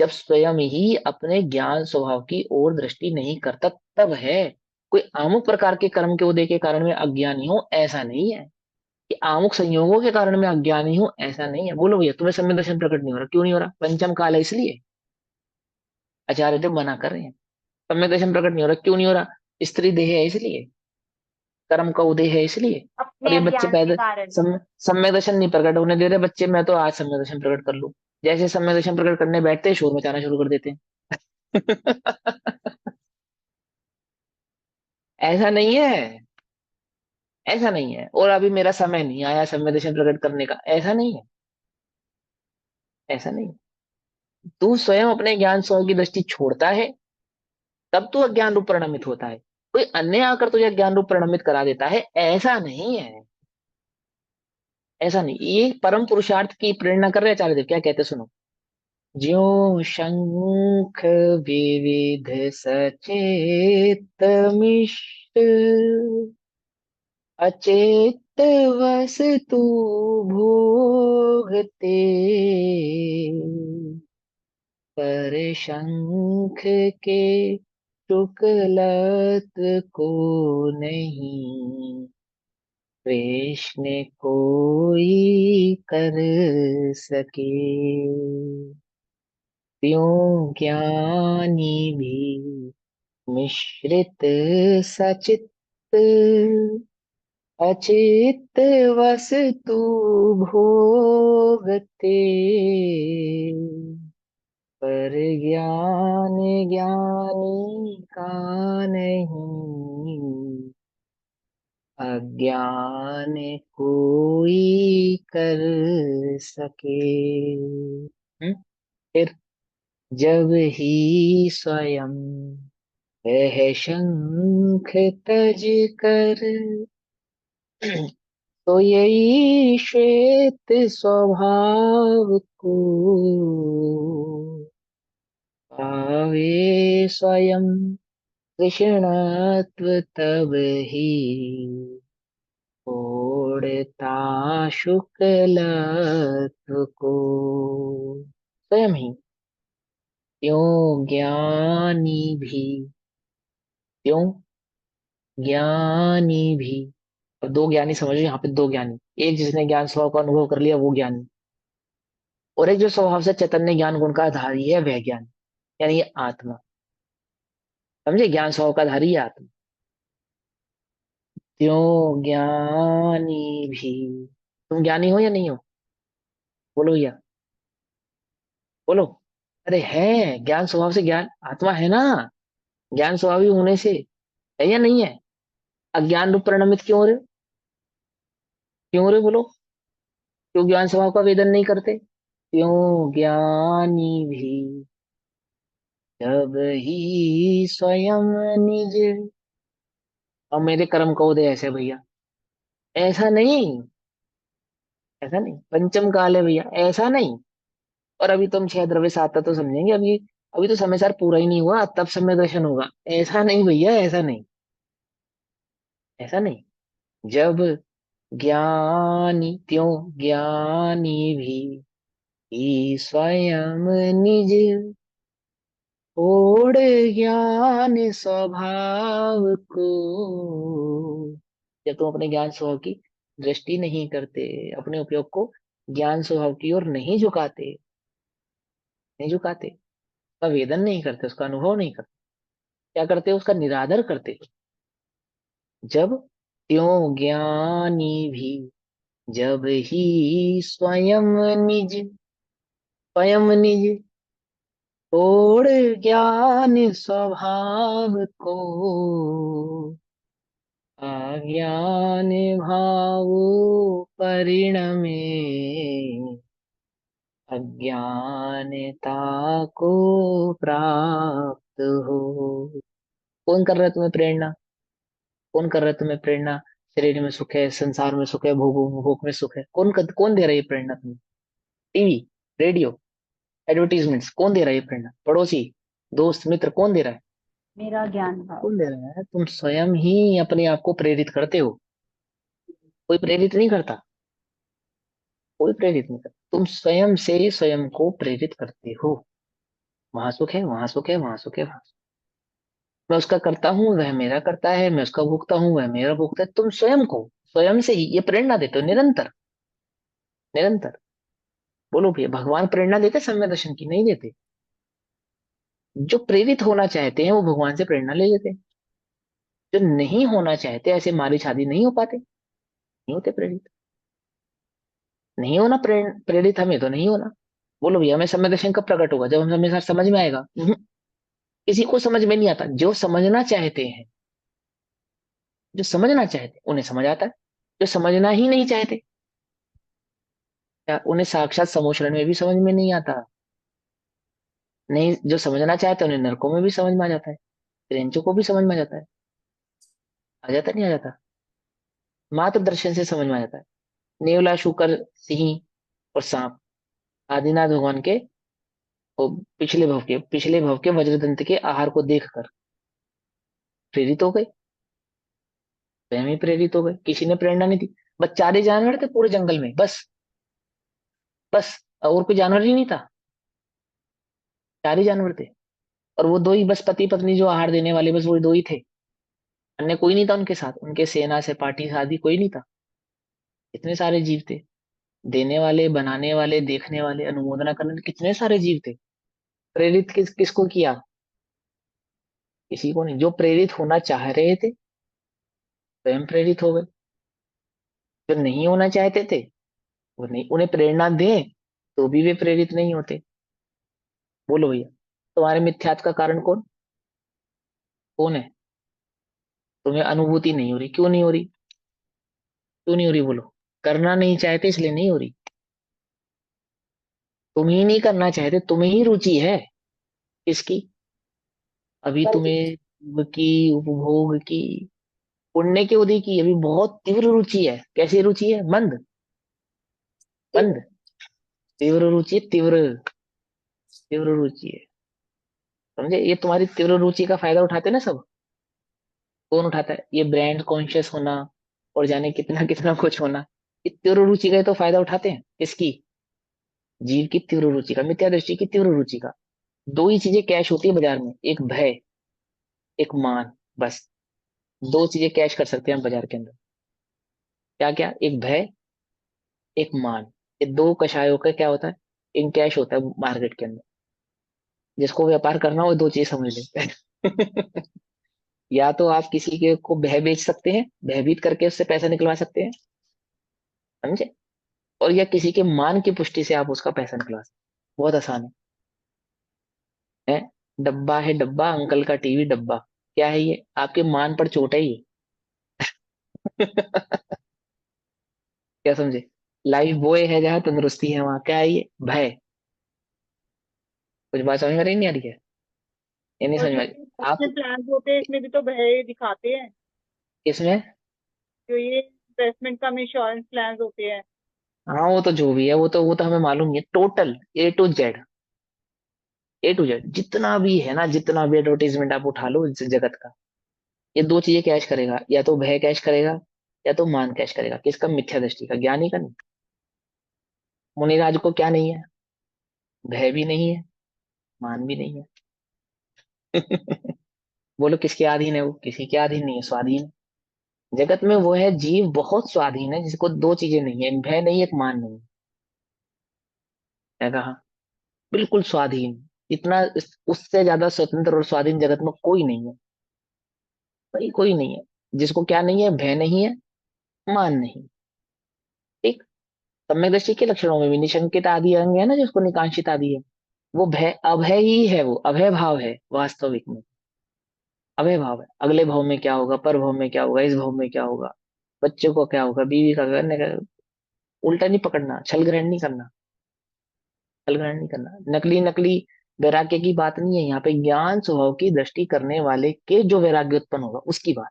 जब स्वयं ही अपने ज्ञान स्वभाव की ओर दृष्टि नहीं करता, तब है। कोई आमुक प्रकार के कर्म के उदय के कारण में अज्ञानी हो, ऐसा नहीं है। कि आमुक संयोगों के कारण में अज्ञानी हो, ऐसा नहीं है। बोलो भैया, तुम्हें सम्यक दर्शन प्रकट नहीं हो रहा, क्यों नहीं हो रहा? पंचम काल है इसलिए, आचार्य देव मना कर रहे हैं। सम्यक दर्शन प्रकट नहीं हो रहा, क्यों नहीं हो रहा? स्त्री देह है इसलिए, कर्म का उदय है इसलिए। और अपने ये बच्चे अज्ञान के पैदा कारण। सम्यक दर्शन नहीं प्रकट होने दे रहे बच्चे, मैं तो आज सम्यक दर्शन प्रकट कर लूं। जैसे सम्यक दर्शन प्रकट करने बैठते हैं, शोर मचाना शुरू कर देते हैं। ऐसा नहीं है, ऐसा नहीं है। और अभी मेरा समय नहीं आया संवेदना प्रकट करने का, ऐसा नहीं है, ऐसा नहीं है। तू स्वयं अपने ज्ञान स्वयं की दृष्टि छोड़ता है, तब तू अज्ञान रूप परिणमित होता है। कोई अन्य आकर तुझे ज्ञान रूप परिणमित करा देता है, ऐसा नहीं है, ऐसा नहीं, ये परम पुरुषार्थ की प्रेरणा कर रहे हैं आचार्य देव, क्या कहते हैं सुनो। ज्यो शंख विविध सचेत मिष्ट, अचेत वस्तु भोगते, पर शंख के शुक्लत्व को नहीं कृष्ण कोई कर सके। त्यों ज्ञानी भी मिश्रित सचित, अचित वस्तु भोगते, पर ज्ञान ज्ञानी का नहीं अज्ञान कोई कर सके। फिर जब ही स्वयं वह शंख तज कर, तो यही श्वेत स्वभाव को पावे स्वयं कृष्णत्व, तब ही छोड़ता शुक्लत्व को। स्वयं ही, त्यों ज्ञानी भी, त्यों ज्ञानी भी। अब दो ज्ञानी समझो यहाँ पे, दो ज्ञानी, एक जिसने ज्ञान स्वभाव का अनुभव कर लिया वो ज्ञानी, और एक जो स्वभाव से चैतन्य ज्ञान गुण का धारी है वह ज्ञानी, यानी ये आत्मा। समझे, ज्ञान स्वभाव का धारी है आत्मा। त्यों ज्ञानी भी, तुम ज्ञानी हो या नहीं हो, बोलो भैया, बोलो। अरे है, ज्ञान स्वभाव से ज्ञान आत्मा है ना, ज्ञान स्वभावी होने से है या नहीं है। अज्ञान रूप परिणमित क्यों हो रहे हो? क्यों हो रहे हो बोलो। क्यों ज्ञान स्वभाव का वेदन नहीं करते? क्यों ज्ञानी भी जब ही स्वयं निज, और मेरे कर्म को दे ऐसे भैया, ऐसा नहीं, ऐसा नहीं, पंचम काल है भैया, ऐसा नहीं। और अभी तुम छह द्रव्य सात तो समझेंगे, अभी अभी तो समय सार पूरा ही नहीं हुआ, तब समय दर्शन होगा। ऐसा नहीं भैया, ऐसा नहीं, ऐसा नहीं। जब ज्ञानी, त्यों ज्ञानी भी ही स्वयं निज ओढ़ ज्ञान स्वभाव को, जब तुम अपने ज्ञान स्वभाव की दृष्टि नहीं करते, अपने उपयोग को ज्ञान स्वभाव की ओर नहीं झुकाते, नहीं झुकाते, उसका वेदन नहीं करते, उसका अनुभव नहीं करते, क्या करते हो, उसका निरादर करते हो। जब त्यों ज्ञानी भी जब ही स्वयं निज, स्वयं निज ओढ़ ज्ञान स्वभाव को, अज्ञान भाव परिणमे, अज्ञानता को प्राप्त हो। कौन कर रहा है तुम्हें प्रेरणा, कौन कर रहा है तुम्हें प्रेरणा? शरीर में सुख है, संसार में सुख है, भोग भोग में सुख है, कौन दे रहा है ये प्रेरणा तुम्हें? टीवी, रेडियो, एडवर्टीजमेंट्स, कौन दे रहा है ये प्रेरणा? पड़ोसी, दोस्त, मित्र, कौन दे रहा है? मेरा ज्ञान भाव। कौन दे रहा है? तुम स्वयं ही अपने आप को प्रेरित करते हो, कोई प्रेरित नहीं करता, कोई प्रेरित नहीं करता, तुम स्वयं से स्वयं को प्रेरित करते हो। वहां सुख है, वहां सुख है, वहां सुख है, वहां सुख। मैं उसका करता हूँ, वह मेरा करता है, मैं उसका भोगता हूँ, वह मेरा भोगता है। तुम स्वयं को स्वयं से ही ये प्रेरणा देते हो, निरंतर, निरंतर। बोलो भैया, भगवान प्रेरणा देते समय दर्शन की? नहीं देते। जो प्रेरित होना चाहते हैं वो भगवान से प्रेरणा ले लेते हैं, जो नहीं होना चाहते, ऐसे मारी शादी नहीं हो पाते, नहीं होते प्रेरित, नहीं होना प्रेरित हमें तो नहीं होना। बोलो भैया, हमें समय दर्शन कब प्रकट होगा? जब हम हमें समझ में आएगा? किसी को समझ में नहीं आता, जो समझना चाहते हैं, जो समझना चाहते हैं उन्हें समझ आता है, जो समझना ही नहीं चाहते, क्या उन्हें साक्षात समोचरण में भी समझ में नहीं आता? नहीं, जो समझना चाहते हैं उन्हें नरकों में भी समझ में आ जाता है, रेंचों को भी समझ में आ जाता है। आ जाता नहीं आ जाता? मात्र दर्शन से समझ में आ जाता है। नेवला, शूकर, सिंह और सांप आदिनाथ भगवान के वो पिछले भव के वज्रदंत के आहार को देखकर प्रेरित हो गए। स्वयं ही प्रेरित हो गए, किसी ने प्रेरणा नहीं दी। बस चार ही जानवर थे पूरे जंगल में, बस। बस और कोई जानवर ही नहीं था, चार ही जानवर थे। और वो दो ही बस, पति पत्नी जो आहार देने वाले, बस वो दो ही थे। अन्य कोई नहीं था उनके साथ, उनके सेना से पार्टी आदि कोई नहीं था। इतने सारे जीव थे, देने वाले, बनाने वाले, देखने वाले, अनुमोदना करने वाले, कितने सारे जीव थे। प्रेरित किसको किया? किसी को नहीं। जो प्रेरित होना चाह रहे थे स्वयं प्रेरित हो गए। जो नहीं होना चाहते थे वो नहीं, उन्हें प्रेरणा दें तो भी वे प्रेरित नहीं होते। बोलो भैया, तुम्हारे मिथ्यात्व का कारण कौन? कौन है? तुम्हें अनुभूति नहीं हो रही, क्यों नहीं हो रही? क्यों नहीं हो रही बोलो? करना नहीं चाहते इसलिए नहीं हो रही। तुम ही नहीं करना चाहते, तुम्हें ही रुचि है। किसकी? अभी तुम्हें भोग की, उपभोग की, पुण्य के उदय की अभी बहुत तीव्र रुचि है। कैसी रुचि है? मंद, मंद। तीव्र रुचि है, तीव्र, तीव्र रुचि है। समझे? ये तुम्हारी तीव्र रुचि का फायदा उठाते हैं ना सब। कौन उठाता है? ये ब्रांड कॉन्शियस होना और जाने कितना कितना कुछ होना, ये तीव्र रुचि का ही तो फायदा उठाते हैं। किसकी? जीव की तीव्र रुचि का, मिथ्या दृष्टि की तीव्र रुचि का। दो ही चीजें कैश होती है बाजार में, एक भय, एक मान, बस। दो चीजें कैश कर सकते हैं हम बाजार के अंदर। क्या क्या? एक भय, एक मान। ये दो कषायों का क्या होता है? इन कैश होता है मार्केट के अंदर। जिसको व्यापार करना हो वो दो चीज समझ लेते हैं। या तो आप किसी के को भय बेच सकते हैं, भयभीत करके उससे पैसा निकलवा सकते हैं, समझे? और या किसी के मान की पुष्टि से आप उसका पैसा निकलवा सकते हैं। बहुत आसान है। डब्बा है डब्बा, अंकल का टीवी डब्बा। क्या है ये? आपके मान पर चोट है ये। क्या समझे? लाइफ बॉय है जहाँ तंदुरुस्ती है वहां क्या है ये? भय। कुछ बात समझ में नहीं आ रही है? ये नहीं और समझ में जो आ रही? आप इन्वेस्टमेंट प्लान होते हैं इसमें भी तो भय दिखाते हैं। इसमें, जो ये इन्वेस्टमेंट का इंश्योरेंस प्लान होते हैं। हाँ वो तो जो भी है, वो तो हमें मालूम ही है। Total A to Z, A to Z जितना भी है ना, जितना भी एडवर्टीजमेंट आप उठा लो इस जगत का, ये दो चीजें कैश करेगा। या तो भय कैश करेगा, या तो मान कैश करेगा। किसका? मिथ्या दृष्टि का, ज्ञानी का नहीं। मुनिराज को क्या नहीं है? भय भी नहीं है, मान भी नहीं है। बोलो किसके अधीन है वो? किसी के अधीन नहीं है, स्वाधीन है। जगत में वो है जीव बहुत स्वाधीन है जिसको दो चीजें नहीं है, एक भय नहीं, एक मान नहीं। क्या कहा? बिल्कुल स्वाधीन। इतना उससे ज्यादा स्वतंत्र और स्वाधीन जगत में कोई नहीं है। भाई कोई नहीं है। जिसको क्या नहीं है? भय नहीं है, मान नहीं। ठीक। सम्यक दृष्टि के लक्षणों में भी निशंकित आदि अंग है ना, जिसको निकांक्षित आदि है, वो भय, अभय ही है। वो अभय भाव है वास्तविक में। अभय भाव है। अगले भाव में क्या होगा, पर भाव में क्या होगा, इस भाव में क्या होगा, बच्चे को क्या होगा, बीवी का करने का। उल्टा नहीं पकड़ना, छल ग्रहण नहीं करना। छल ग्रहण नहीं करना, नकली नकली वैराग्य की बात नहीं है यहाँ पे। ज्ञान स्वभाव की दृष्टि करने वाले के जो वैराग्य उत्पन्न होगा उसकी बात।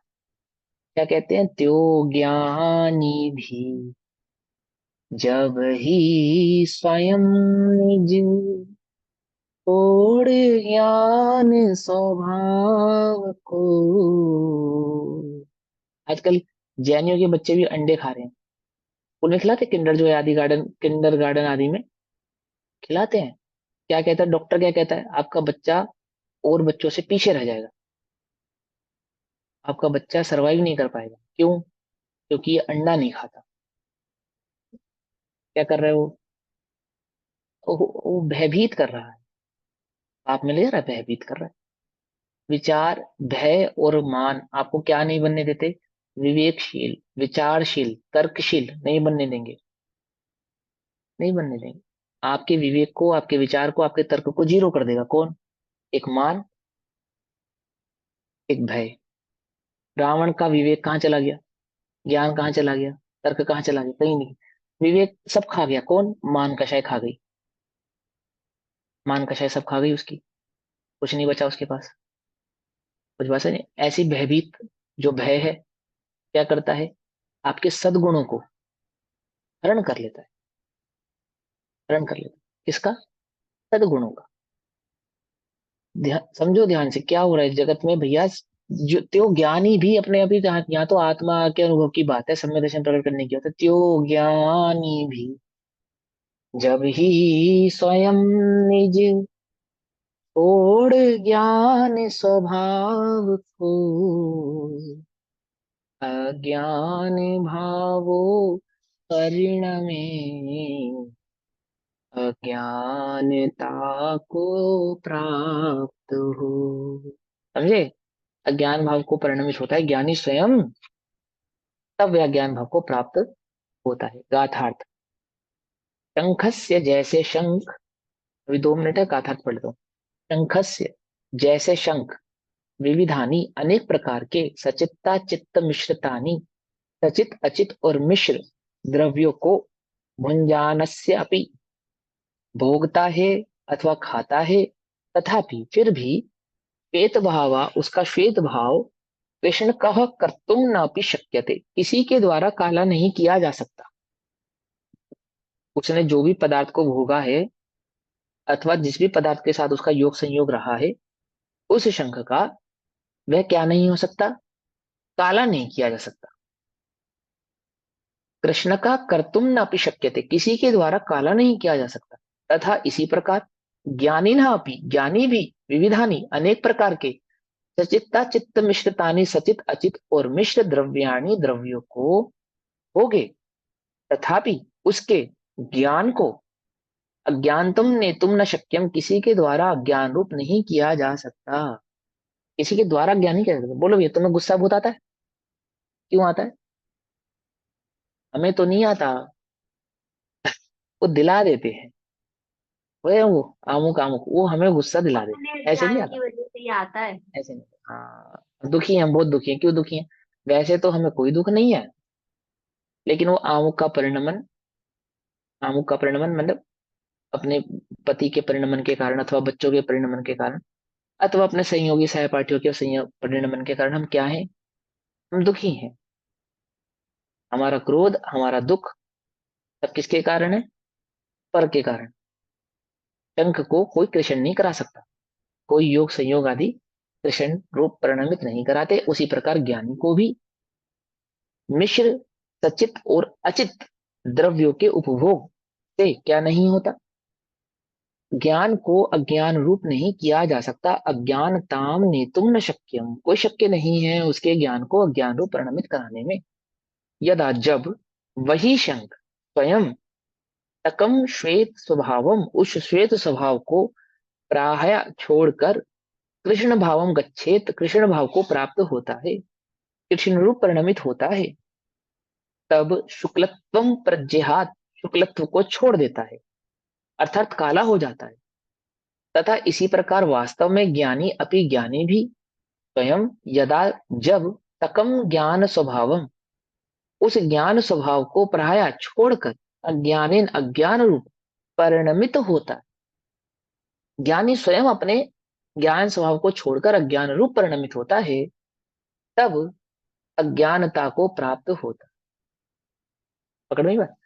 क्या कहते हैं? त्यो ज्ञानी भी जब ही स्वयं निज छोड़ ज्ञान स्वभाव को। आजकल जैनियों के बच्चे भी अंडे खा रहे हैं। उन्हें खिलाते किंडर जो है आदि गार्डन, किंडर गार्डन आदि में खिलाते हैं। क्या कहता है डॉक्टर? क्या कहता है? आपका बच्चा और बच्चों से पीछे रह जाएगा, आपका बच्चा सरवाइव नहीं कर पाएगा। क्यों? क्योंकि ये अंडा नहीं खाता। क्या कर रहा है वो भयभीत कर रहा है। आप में ले रहा है, भयभीत कर रहा है। विचार, भय और मान आपको क्या नहीं बनने देते? विवेकशील, विचारशील, तर्कशील नहीं बनने देंगे। नहीं बनने देंगे। आपके विवेक को, आपके विचार को, आपके तर्क को जीरो कर देगा। कौन? एक मान, एक भय। रावण का विवेक कहाँ चला गया? ज्ञान कहाँ चला गया? तर्क कहाँ चला गया? कहीं नहीं। विवेक सब खा गया। कौन? मान कषाय खा गई। मान कषाय सब खा गई उसकी। कुछ नहीं बचा उसके पास। कुछ बचा नहीं। ऐसी भयभीत जो भय है क्या करता है? आपके सद्गुणों को, हरण कर लेता है, हरण कर लेता है। किसका? सदगुणों का। समझो ध्यान से क्या हो रहा है इस जगत में भैया। जो त्यो ज्ञानी भी अपने अभी यहाँ तो आत्मा के अनुभव की बात है, सम्यक दर्शन प्रकट करने की होता है। त्यो ज्ञानी भी जब ही स्वयं निज छोड़ ज्ञान स्वभाव को, अज्ञान भावो परिणमे, अज्ञानता को प्राप्त हो। समझे? अज्ञान भाव को परिणमित होता है ज्ञानी स्वयं, तब वह ज्ञान भाव को प्राप्त होता है। गाथार्थ। शंखस्य जैसे शंख, अभी 2 मिनट है, गाथार्थ पढ़ दो। शंखस्य जैसे शंख, विविधानी अनेक प्रकार के, सचित्ता चित्त मिश्रितानी, सचित अचित और मिश्र द्रव्यों को भुंजानस्य अपि, भोगता है अथवा खाता है, तथापि फिर भी श्वेत भावा उसका श्वेत भाव, कृष्ण कह कर्तुम न अपि शक्यते, किसी के द्वारा काला नहीं किया जा सकता। उसने जो भी पदार्थ को भोगा है अथवा जिस भी पदार्थ के साथ उसका योग संयोग रहा है, उस शंख का वह क्या नहीं हो सकता? काला नहीं किया जा सकता। कृष्ण का कर्तुम न अपि शक्यते, किसी के द्वारा काला नहीं किया जा सकता। तथा इसी प्रकार ज्ञानी न अपि, ज्ञानी भी विविधानी अनेक प्रकार के, सचित्ता चित्त मिश्रितानि, सचित अचित और मिश्र द्रव्याणि द्रव्यों को भोगे, तथापि उसके ज्ञान को अज्ञानतम ने तुम न शक्यम, किसी के द्वारा अज्ञान रूप नहीं किया जा सकता। किसी के द्वारा ज्ञान नहीं किया जा सकता। बोलो भैया, तुम्हें गुस्सा बहुत आता है? क्यों आता है? हमें तो नहीं आता। वो दिला देते हैं, वो आमुक आमुक, वो हमें गुस्सा दिला देते अपने हैं। ऐसे नहीं ज्ञान की आता। वजह से ही आता है। ऐसे नहीं। हाँ, दुखी हैं हम, बहुत दुखी हैं। क्यों दुखी हैं? वैसे तो हमें कोई दुख नहीं है, लेकिन वो आमुक का परिणमन, आमुक का परिणमन मतलब अपने पति के परिणमन के कारण, अथवा बच्चों के परिणमन के कारण, अथवा अपने सहयोगी सहपाठियों के संयोग परिणमन के कारण हम क्या हैं? हम दुखी हैं। हमारा क्रोध, हमारा दुख सब किसके कारण है? पर के कारण। शंख को कोई कृष्ण नहीं करा सकता, कोई योग संयोग आदि कृष्ण रूप परिणमित नहीं कराते। उसी प्रकार ज्ञानी को भी मिश्र सचित और अचित द्रव्यों के उपभोग से क्या नहीं होता? ज्ञान को अज्ञान रूप नहीं किया जा सकता। अज्ञानताम नेतुम न शक्यम, कोई शक्य नहीं है उसके ज्ञान को अज्ञान रूप परिणमित कराने में। यदा जब वही शंख स्वयं तकम श्वेत स्वभावम, उस श्वेत स्वभाव को प्राय छोड़कर कृष्ण भावम गच्छेत, कृष्ण भाव को प्राप्त होता है, कृष्ण रूप परिणमित होता है, तब शुक्लत्वम प्रज्ञात, शुक्लत्व को छोड़ देता है, अर्थात काला हो जाता है। तथा इसी प्रकार वास्तव में ज्ञानी अपि, ज्ञानी भी स्वयं यदा जब तकम ज्ञान स्वभावम, उस ज्ञान स्वभाव को प्राय छोड़कर अज्ञानेन अज्ञान रूप परिणमित होता है। ज्ञानी स्वयं अपने ज्ञान स्वभाव को छोड़कर अज्ञान रूप परिणमित होता है, तब अज्ञानता को प्राप्त होता है। पकड़ में बात?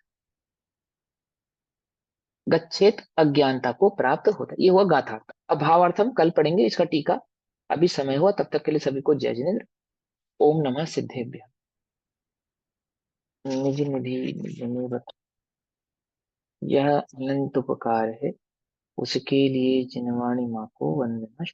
गच्छेत, अज्ञानता को प्राप्त होता है। ये हुआ गाथार्थ। अब भावार्थ हम कल पढ़ेंगे, इसका टीका अभी समय हुआ। तब तक के लिए सभी को जय जिनेन्द्र। ओम नमः सिद्धेभ्य। निज निधि निज निवृत्त, यह अनंत उपकार है, उसके लिए जिनवाणी माँ को वंदना।